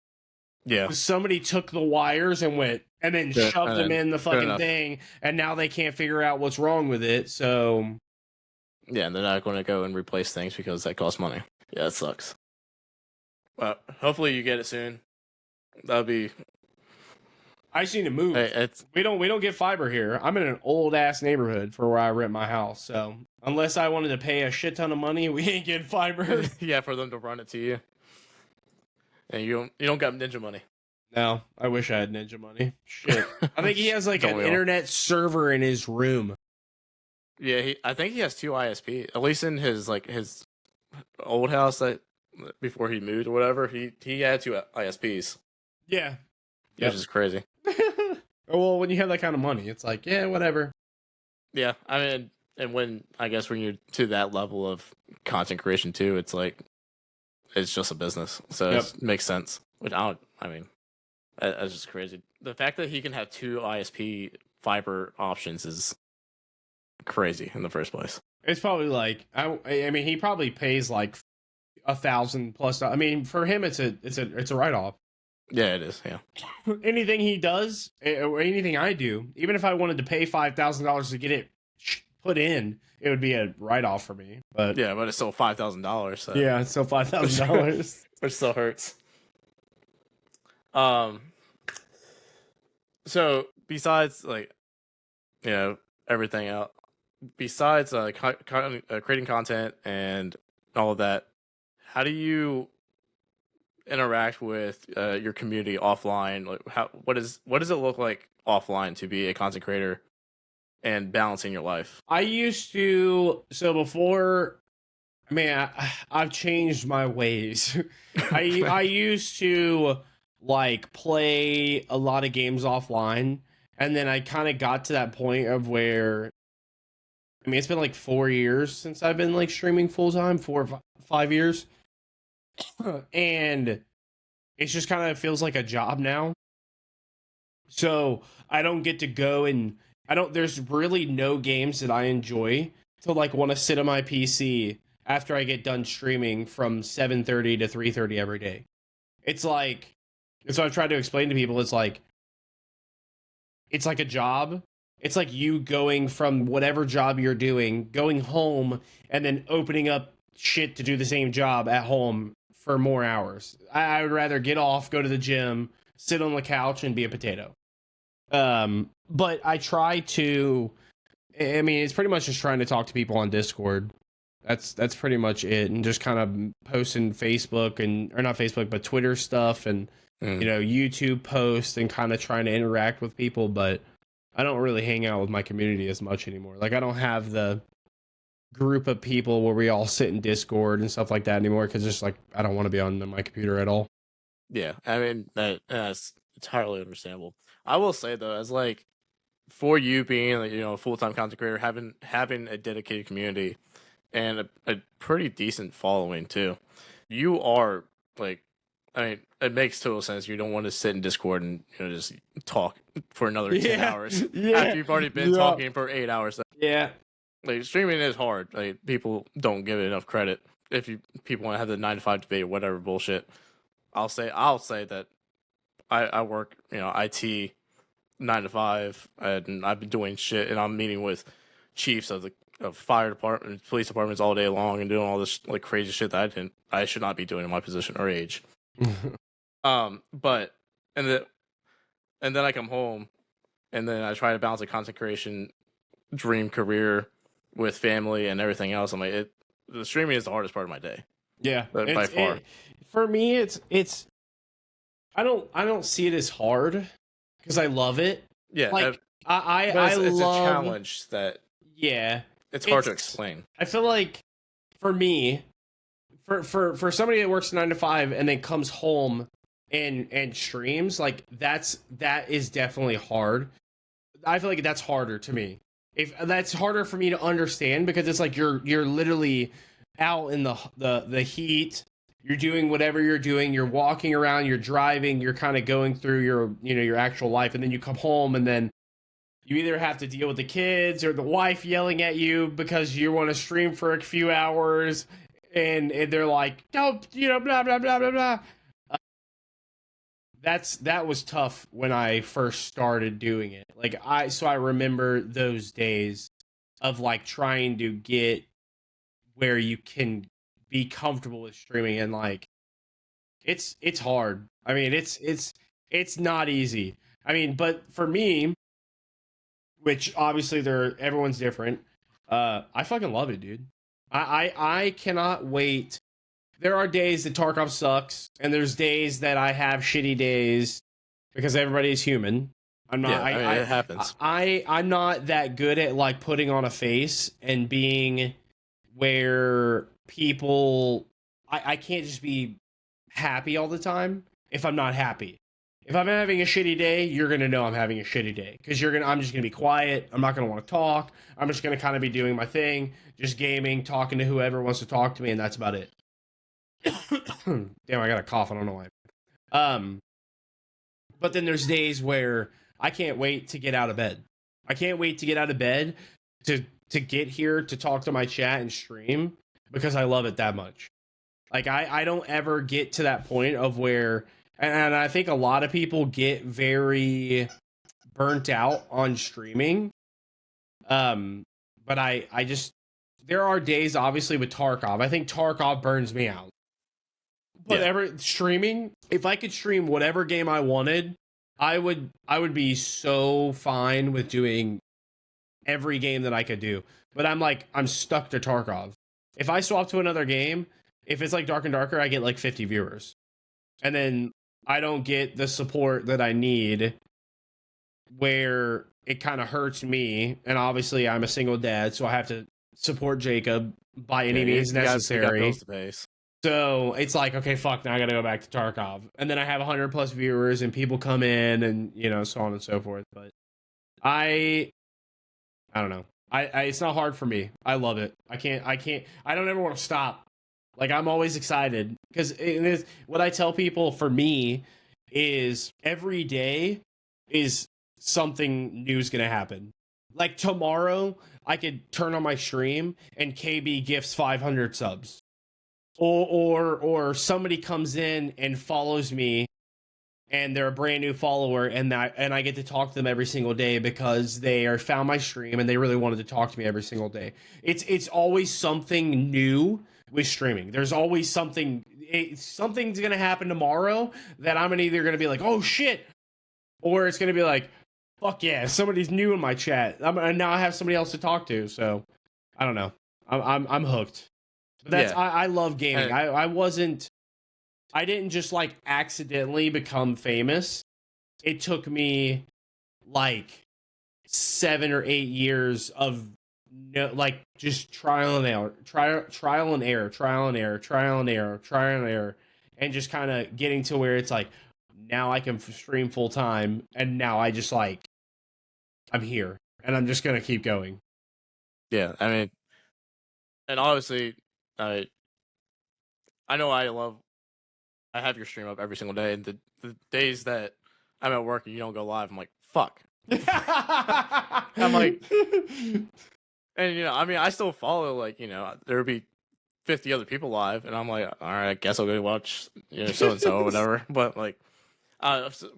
yeah. Somebody took the wires and went and then Good, shoved them in the fucking enough. thing, and now they can't figure out what's wrong with it. So Yeah, and they're not going to go and replace things because that costs money. Yeah, it sucks. But hopefully you get it soon. That'll be. I just need to move. It's We don't get fiber here. I'm in an old ass neighborhood for where I rent my house. So unless I wanted to pay a shit ton of money, we ain't getting fiber. yeah for them to run it to you, and you don't got ninja money. No, I wish I had Ninja money. Shit. I think he has like Don't an we all? internet server in his room. Yeah, I think he has 2 ISP. At least in his old house that before he moved or whatever, he had 2 ISPs, Yeah. which is crazy. Well, when you have that kind of money, it's like, yeah, whatever. Yeah, I mean, and when you're to that level of content creation too, it's like it's just a business, so it makes sense. Which I mean, that's just crazy. The fact that he can have 2 ISP fiber options is crazy in the first place. It's probably like I mean, he probably pays like 1,000 plus. I mean, for him, it's a write off. Yeah, it is. Yeah, Anything he does or anything I do, even if I wanted to pay $5,000 to get it put in, it would be a write off for me. But yeah, but it's still $5,000. So. yeah, it's still $5,000. Which still hurts. So besides everything else, besides creating content and all of that, how do you interact with your community offline? Like, what does it look like offline to be a content creator and balancing your life? I used to, so before, I mean, I've changed my ways. I used to like play a lot of games offline, and then I kind of got to that point of where, I mean, it's been like 4 years since I've been like streaming full time, 5 years. And it's just kind of feels like a job now. So I don't get to go and there's really no games that I enjoy to like want to sit on my PC after I get done streaming from 7:30 to 3:30 every day. It's like, so I've tried to explain to people, it's like a job. It's like you going from whatever job you're doing, going home, and then opening up shit to do the same job at home for more hours. I would rather get off, go to the gym, sit on the couch, and be a potato. But I try to, I mean, it's pretty much just trying to talk to people on Discord. That's pretty much it, and just kind of posting Facebook or not Facebook, but Twitter stuff, and YouTube posts, and kind of trying to interact with people. But I don't really hang out with my community as much anymore. Like, I don't have the group of people where we all sit in Discord and stuff like that anymore, because just like I don't want to be on my computer at all. Yeah, I mean that's entirely understandable. I will say though, as like for you being a full-time content creator, having a dedicated community and a pretty decent following too, you are like I mean, it makes total sense. You don't want to sit in Discord and just talk for another 10 hours after you've already been talking for 8 hours. Yeah. Like, streaming is hard. Like, people don't give it enough credit. If people want to have the 9 to 5 debate or whatever bullshit, I'll say that I work IT 9 to 5, and I've been doing shit, and I'm meeting with chiefs of fire department, police departments all day long, and doing all this like crazy shit that I should not be doing in my position or age. But and then I come home, and then I try to balance a content creation dream career with family and everything else. I'm like, the streaming is the hardest part of my day. Yeah, by far. For me, it's. I don't see it as hard because I love it. Yeah, like it's love a challenge that. Yeah, it's hard to explain. I feel like for me, for somebody that works 9 to 5 and then comes home and streams, like that is definitely hard. I feel like that's harder to me. If that's harder for me to understand, because it's like you're literally out in the heat. You're doing whatever you're doing. You're walking around. You're driving. You're kind of going through your actual life, and then you come home, and then you either have to deal with the kids or the wife yelling at you because you want to stream for a few hours, and they're like, "Don't blah blah blah blah blah." That was tough when I first started doing it. Like I remember those days of like trying to get where you can be comfortable with streaming, and like it's hard. I mean, it's not easy. I mean, but for me, which obviously everyone's different, I fucking love it, dude. I cannot wait. There are days that Tarkov sucks, and there's days that I have shitty days because everybody's human. I'm not. It happens. I'm not that good at like putting on a face and being where people. I can't just be happy all the time if I'm not happy. If I'm having a shitty day, you're gonna know I'm having a shitty day because I'm just gonna be quiet. I'm not gonna want to talk. I'm just gonna kind of be doing my thing, just gaming, talking to whoever wants to talk to me, and that's about it. Damn, I got a cough. I don't know why. But then there's days where I can't wait to get out of bed. I can't wait to get out of bed to get here to talk to my chat and stream because I love it that much. Like I don't ever get to that point of where, and I think a lot of people get very burnt out on streaming. But I just, there are days obviously with Tarkov. I think Tarkov burns me out. But streaming, if I could stream whatever game I wanted, I would be so fine with doing every game that I could do. But I'm stuck to Tarkov. If I swap to another game, if it's like Dark and Darker, I get like 50 viewers. And then I don't get the support that I need, where it kind of hurts me. And obviously I'm a single dad, so I have to support Jacob by any means necessary. You got bills to pay. So it's like, okay, fuck, now I gotta go back to Tarkov. And then I have 100 plus viewers and people come in and, so on and so forth. But I don't know. I it's not hard for me. I love it. I don't ever want to stop. Like, I'm always excited. Because what I tell people for me is every day is something new is gonna happen. Like tomorrow, I could turn on my stream and KB gifts 500 subs. Or somebody comes in and follows me, and they're a brand new follower, and I get to talk to them every single day because they found my stream and they really wanted to talk to me every single day. It's always something new with streaming. There's always something's gonna happen tomorrow that I'm either gonna be like, oh shit, or it's gonna be like, fuck yeah, somebody's new in my chat. Now I have somebody else to talk to. So I don't know. I'm hooked. But I love gaming. I didn't just like accidentally become famous. It took me like 7 or 8 years of just trial and error, and just kind of getting to where it's like, now I can stream full time, and now I just like, I'm here and I'm just gonna keep going. Yeah, I mean, and obviously, I know I love I have your stream up every single day, and the days that I'm at work and you don't go live, I'm like, fuck. I'm like, and I mean, I still follow, like, there would be 50 other people live, and I'm like, all right, I guess I'll go watch, so and so or whatever. But like,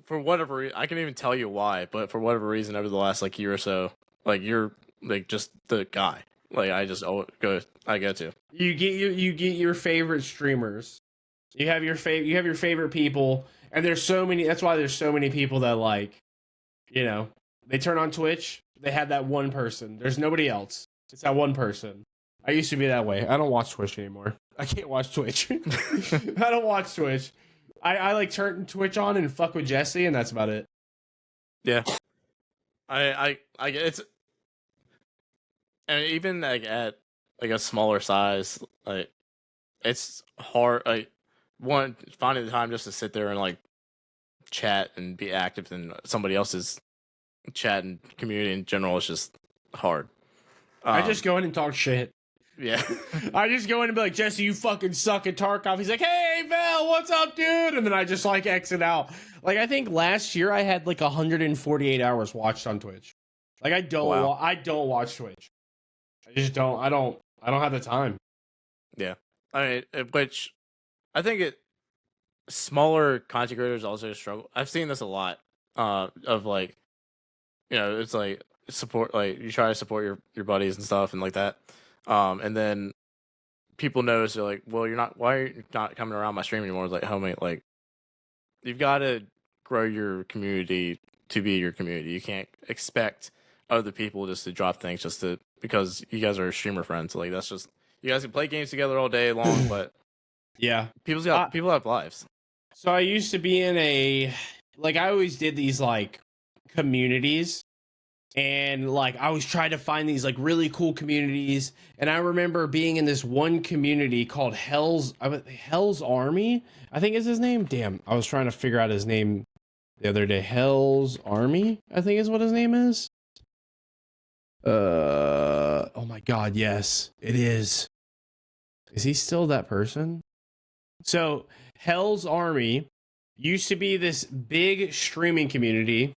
for whatever reason, I can even tell you why. But for whatever reason, over the last like year or so, like you're like just the guy. Like I just I get to. You get your favorite streamers. You have your favorite people, and there's so many. That's why there's so many people that like, they turn on Twitch. They have that one person. There's nobody else. It's that one person. I used to be that way. I don't watch Twitch anymore. I can't watch Twitch. I don't watch Twitch. I like turn Twitch on and fuck with Jesse, and that's about it. Yeah, I get it's, and even like at like a smaller size, like it's hard. Like one finding the time just to sit there and like chat and be active in somebody else's chat and community in general is just hard. I just go in and talk shit. Yeah. I just go in and be like, Jesse, you fucking suck at Tarkov. He's like, hey, Val, what's up, dude? And then I just like exit out. Like, I think last year I had like 148 hours watched on Twitch. Like, I don't watch Twitch. I just don't. I don't have the time. Yeah. I mean, which I think smaller content creators also struggle. I've seen this a lot. Of like, it's like support, like you try to support your buddies and stuff and like that. And then people notice, they're like, well, why are you not coming around my stream anymore? It's like, homie, like you've got to grow your community to be your community. You can't expect other people just to drop things because you guys are streamer friends. Like that's just, you guys can play games together all day long, but yeah, people have lives. So I used to be in I always did these like communities. And like I was trying to find these like really cool communities, and I remember being in this one community called Hell's Army, I think is his name. Damn, I was trying to figure out his name the other day. Hell's Army, I think is what his name is. Oh my god, yes, it is. Is he still that person? So Hell's Army used to be this big streaming community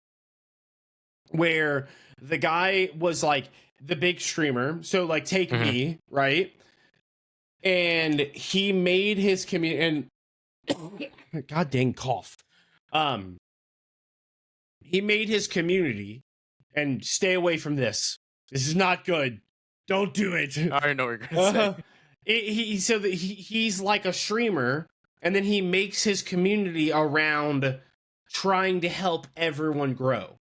where the guy was like the big streamer. So like take me, right? And he made his community, and god dang cough. He made his community, and stay away from this. This is not good. Don't do it. I already know what you're gonna say. He's like a streamer, and then he makes his community around trying to help everyone grow.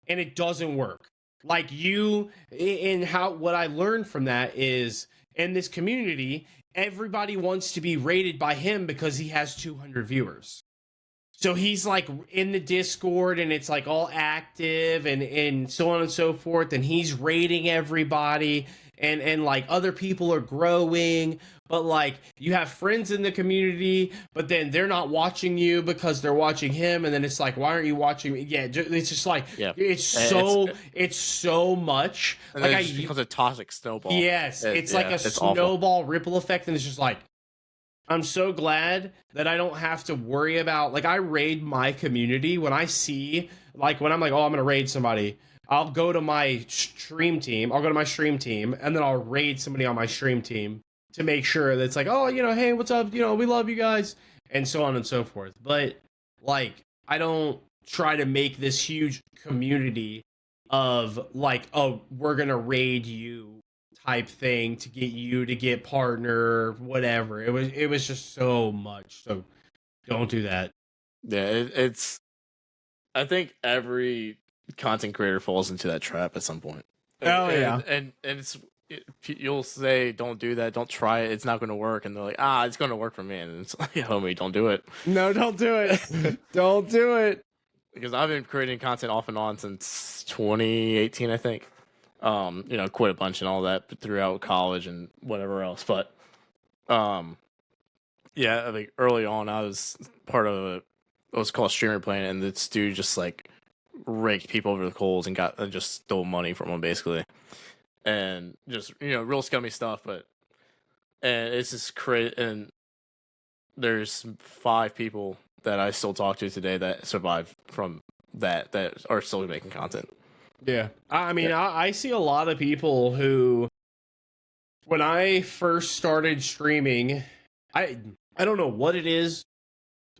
And it doesn't work. Like what I learned from that is in this community, everybody wants to be rated by him because he has 200 viewers. So he's like in the Discord and it's like all active and so on and so forth. And he's rating everybody and like other people are growing, but like you have friends in the community, but then they're not watching you because they're watching him. And then it's like, why aren't you watching me? Yeah. It's just like, it's so much. And like it just becomes a toxic snowball. Yes. It's like a snowball awful. Ripple effect. And it's just like, I'm so glad that I don't have to worry about, like, I raid my community when I see, like, when I'm like, oh, I'm going to raid somebody, I'll go to my stream team, and then I'll raid somebody on my stream team to make sure that it's like, oh, hey, what's up, we love you guys, and so on and so forth. But, like, I don't try to make this huge community of, like, oh, we're going to raid you type thing to get you to get partner, whatever. It was just so much. So don't do that. Yeah, it's. I think every content creator falls into that trap at some point. And you'll say, don't do that, don't try it, it's not going to work, and they're like, it's going to work for me, and it's like, homie, don't do it. No, don't do it. Don't do it. Because I've been creating content off and on since 2018, I think. Quit a bunch and all that throughout college and whatever else. But, yeah, like early on, I was part of what was called Streamer Plan, and this dude just like raked people over the coals and just stole money from them basically, and just real scummy stuff. And it's just crazy. And there's 5 people that I still talk to today that survived from that are still making content. Yeah. I mean, I see a lot of people who, when I first started streaming, I don't know what it is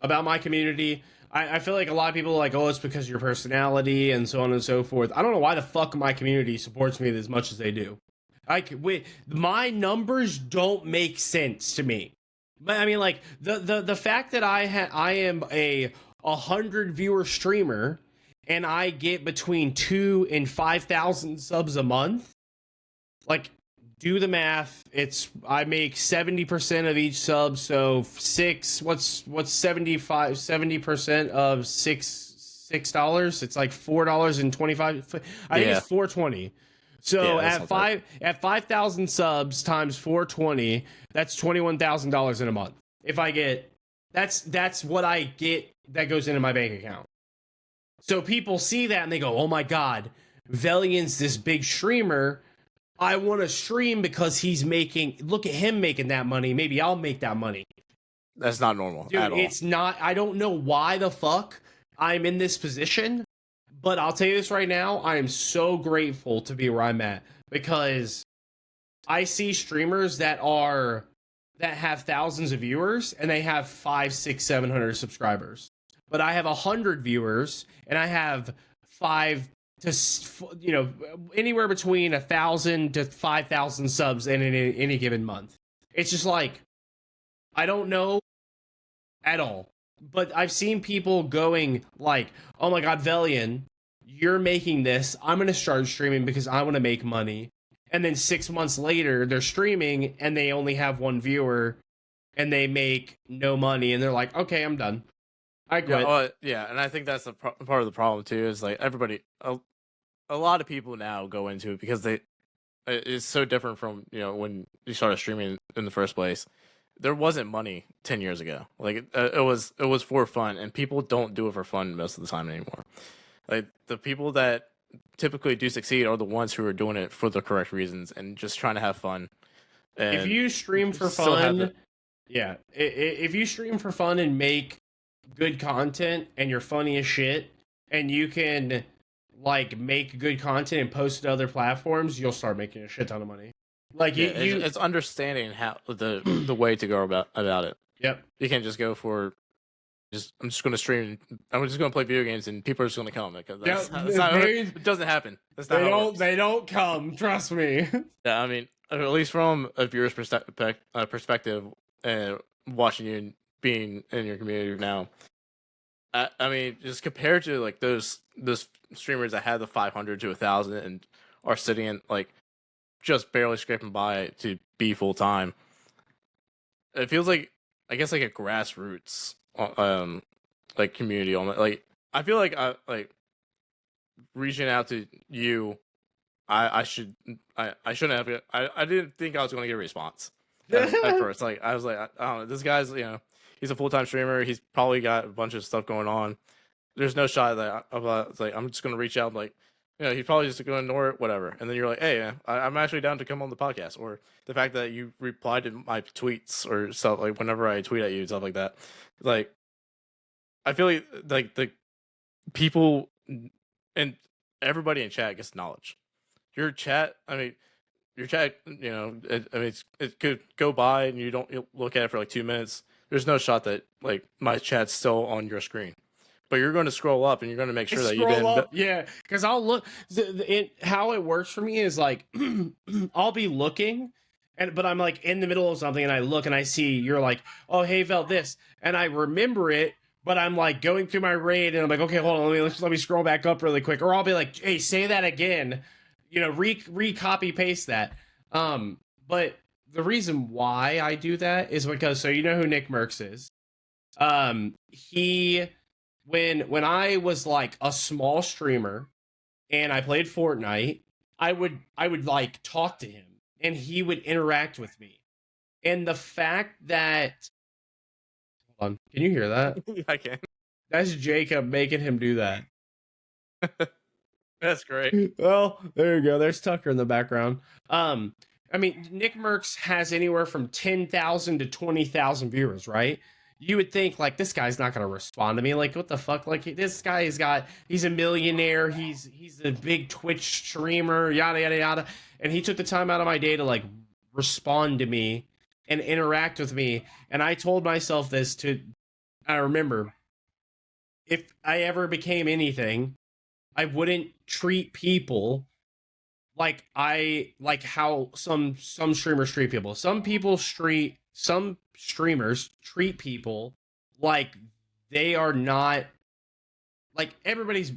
about my community. I feel like a lot of people are like, oh, it's because of your personality and so on and so forth. I don't know why the fuck my community supports me as much as they do. My numbers don't make sense to me. But I mean, like the fact that I am a 100 viewer streamer and I get between 2 and 5,000 subs a month, like, do the math. I make 70% of each sub, so what's 70% of $6? It's like $4.25. I think it's $4.20. So at 5,000 subs times 420, that's $21,000 in a month. If I get that's what I get that goes into my bank account. So people see that and they go, "Oh my god, Velion's this big streamer. I want to stream because look at him making that money. Maybe I'll make that money." That's not normal. Dude, at all. It's not. I don't know why the fuck I'm in this position, but I'll tell you this right now. I am so grateful to be where I'm at because I see streamers that have thousands of viewers and they have 500, 600, 700 subscribers. But I have 100 viewers and I have 5 to anywhere between 1,000 to 5,000 subs in any given month. It's just like, I don't know at all. But I've seen people going like, "Oh my god, Velion, you're making this. I'm gonna start streaming because I want to make money." And then 6 months later, they're streaming and they only have 1 viewer, and they make no money, and they're like, "Okay, I'm done. I quit." Yeah, and I think that's part of the problem too. Is like everybody, a lot of people now go into it because it's so different from when you started streaming in the first place. There wasn't money 10 years ago. Like it was for fun, and people don't do it for fun most of the time anymore. Like the people that typically do succeed are the ones who are doing it for the correct reasons and just trying to have fun. And if you stream for fun, if you stream for fun and make good content and you're funny as shit and you can like make good content and post it to other platforms, you'll start making a shit ton of money. Like it's understanding how the way to go about it. Yep. You can't just go for I'm just going to stream. I'm just going to play video games, and people are just going to come. Because it doesn't happen. That's not how it works. They don't come. Trust me. Yeah, I mean, at least from a viewer's perspective, watching you and being in your community now. I mean, just compared to like those streamers that had the 500 to 1,000 and are sitting in like just barely scraping by to be full time. It feels like, I guess, like a grassroots like community. Like I feel like reaching out to you, I shouldn't have. I didn't think I was going to get a response at first. Like I was like, I don't know, this guy's he's a full-time streamer. He's probably got a bunch of stuff going on. There's no shot that it's like I'm just going to reach out. Like he's probably just going to ignore it, whatever. And then you're like, hey, I'm actually down to come on the podcast. Or the fact that you replied to my tweets or stuff, like whenever I tweet at you and stuff like that. Like, I feel like the people and everybody in chat gets knowledge. Your chat, it could go by and you'll look at it for like 2 minutes. There's no shot that like my chat's still on your screen. But you're going to scroll up and you're going to make sure that you didn't. Yeah, because I'll look. How it works for me is like I'll be looking, but I'm like in the middle of something and I look and I see you're like, "Oh, hey, Vel, this," and I remember it, but I'm like going through my raid and I'm like, "Okay, hold on, let me scroll back up really quick," or I'll be like, "Hey, say that again," re-copy paste that. But the reason why I do that is because who Nick Merckx is? When I was like a small streamer and I played Fortnite, I would like talk to him and he would interact with me. And the fact that, hold on, can you hear that? I can. That's Jacob making him do that. That's great. Well, there you go. There's Tucker in the background. Nick Merckx has anywhere from 10,000 to 20,000 viewers, right? you would think like this guy's not gonna respond to me. Like what the fuck? Like this guy he's a millionaire. He's a big Twitch streamer. Yada yada yada. And he took the time out of my day to like respond to me and interact with me. And I told myself this to. I remember if I ever became anything, I wouldn't treat people like how some streamers treat people. Some streamers treat people like they are not like everybody's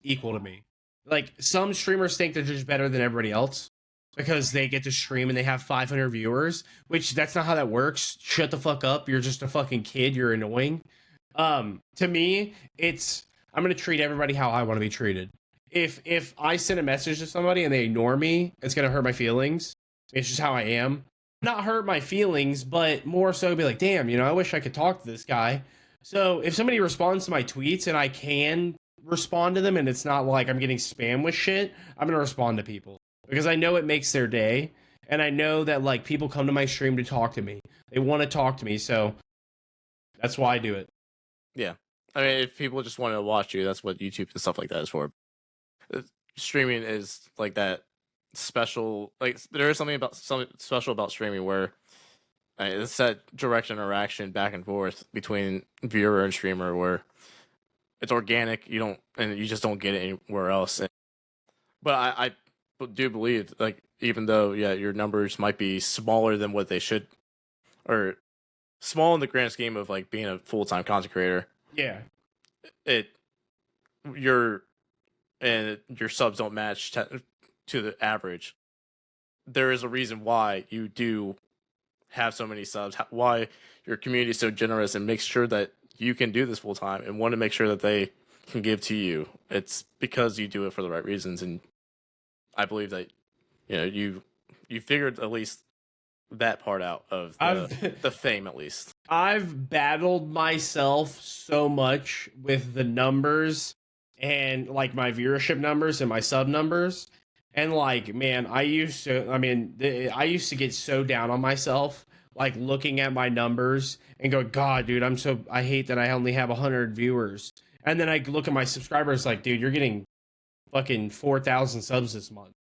equal to me. Like some streamers think they're just better than everybody else because they get to stream and they have 500 viewers, which that's not how that works. Shut the fuck up. You're just a fucking kid. You're annoying. To me, I'm going to treat everybody how I want to be treated. If I send a message to somebody and they ignore me, it's going to hurt my feelings. It's just how I am. Not hurt my feelings, but more so be like, damn, I wish I could talk to this guy. So if somebody responds to my tweets and I can respond to them and it's not like I'm getting spam with shit, I'm going to respond to people because I know it makes their day. And I know that like people come to my stream to talk to me. They want to talk to me. So that's why I do it. Yeah. I mean, if people just want to watch you, that's what YouTube and stuff like that is for. Streaming is like that special, like there is something special about streaming where it's that direct interaction back and forth between viewer and streamer where it's organic. You just don't get it anywhere else. But I do believe, like, even though your numbers might be smaller than what they should, or small in the grand scheme of like being a full-time content creator. Yeah. Your subs don't match to the average. There is a reason why you do have so many subs, why your community is so generous and makes sure that you can do this full time and want to make sure that they can give to you. It's because you do it for the right reasons, and I believe that you figured at least that part out of the fame, at least. I've battled myself so much with the numbers and like my viewership numbers and my sub numbers. And like, man, I used to get so down on myself, like looking at my numbers and go, God, dude, I hate that I only have 100 viewers. And then I look at my subscribers like, dude, you're getting fucking 4,000 subs this month.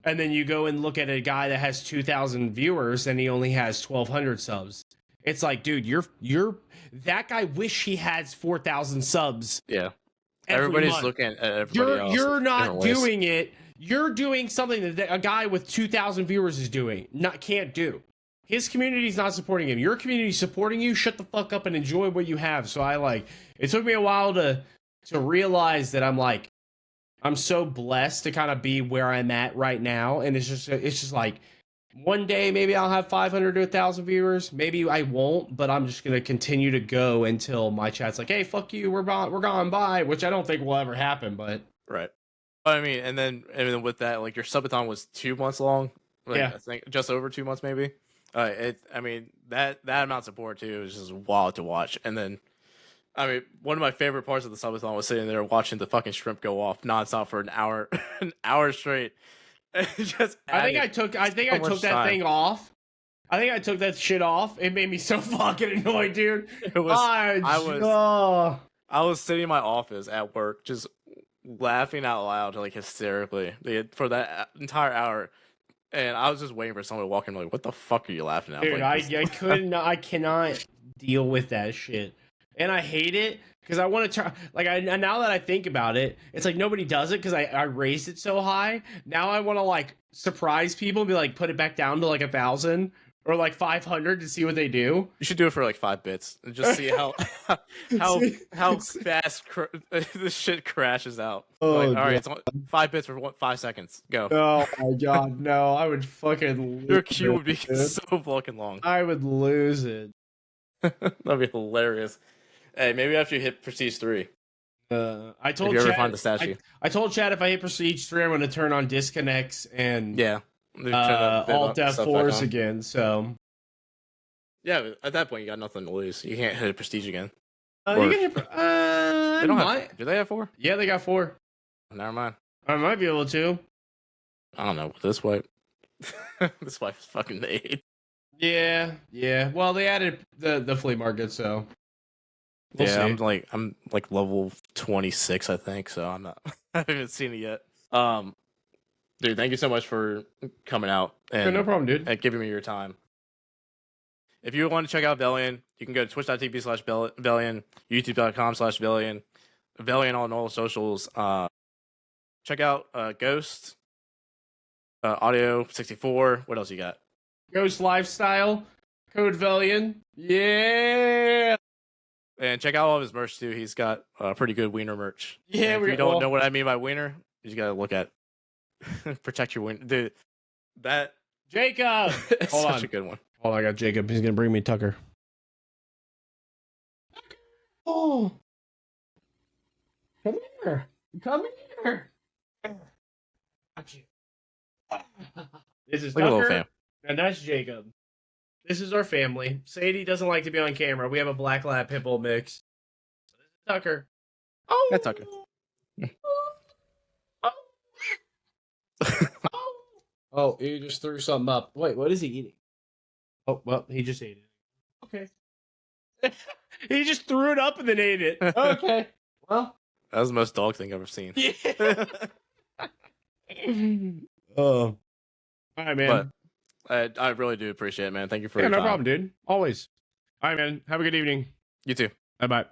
And then you go and look at a guy that has 2,000 viewers and he only has 1,200 subs. It's like, dude, that guy wish he had 4,000 subs. Yeah. Everybody's month. Looking at everybody else. You're not doing it. You're doing something that a guy with 2,000 viewers is doing. Can't do. His community's not supporting him. Your community's supporting you. Shut the fuck up and enjoy what you have. So it took me a while to realize that I'm so blessed to kind of be where I'm at right now. And it's just like one day maybe I'll have 500 to 1,000 viewers. Maybe I won't, but I'm just going to continue to go until my chat's like, hey, fuck you. We're gone by, which I don't think will ever happen, but. Right. I mean, and then with that, like your subathon was 2 months long. Yeah. I think just over 2 months, maybe. That amount of support too is just wild to watch. And then, one of my favorite parts of the subathon was sitting there watching the fucking shrimp go off nonstop for an hour, straight. I think I took that thing off. I think I took that shit off. It made me so fucking annoyed, dude. I was sitting in my office at work, just laughing out loud, like hysterically, for that entire hour. And I was just waiting for someone to walk in, like, what the fuck are you laughing at? Dude, like, I cannot deal with that shit. And I hate it because I want to try. Now that I think about it, it's like nobody does it because I raised it so high. Now I want to like surprise people and be like, put it back down to like 1,000 or like 500 to see what they do. You should do it for like 5 bits and just see how fast this shit crashes out. Oh, all right, it's 5 bits for 5 seconds. Go. Oh my god, no! I would fucking. Your queue would be so fucking long. I would lose it. That'd be hilarious. Hey, maybe after you hit Prestige 3. I told if you ever Chad, find the statue. I told Chad if I hit Prestige 3, I'm going to turn on disconnects and alt F4s again. So yeah, at that point you got nothing to lose. You can't hit Prestige again. You can hit. They don't have, do they have 4? Yeah, they got 4. Never mind. I might be able to. I don't know. This wipe. This wipe is fucking 8. Yeah. Well, they added the flea market, so we'll Yeah, see. I'm like level 26, I think. So I'm not. I haven't seen it yet. Dude, thank you so much for coming out Yeah, no problem, dude. and giving me your time. If you want to check out Velion, you can go to twitch.tv/Velion, youtube.com/Velion, Velion on all socials. Check out Ghost, Audio 64. What else you got? Ghost Lifestyle, Code Velion. Yeah. And check out all of his merch too. He's got pretty good wiener merch. Yeah, And if you don't know what I mean by wiener, you just gotta look at protect your wiener. Dude, that Jacob. is Hold such on. a good one. Oh, I got Jacob. He's gonna bring me Tucker. Oh, come here. Come here. Got you. This is Like a little Tucker, fam. and that's Jacob. This is our family. Sadie doesn't like to be on camera. We have a black lab pit bull mix. So this is Tucker. Oh, That's Tucker. Oh, he just threw something up. Wait, what is he eating? Oh, well, he just ate it. Okay. He just threw it up and then ate it. Okay. Well, That was the most dog thing I've ever seen. yeah. All right, man. But I really do appreciate it, man. Thank you for Yeah, your no time. problem, dude. Always. All right, man. Have a good evening. You too. Bye bye.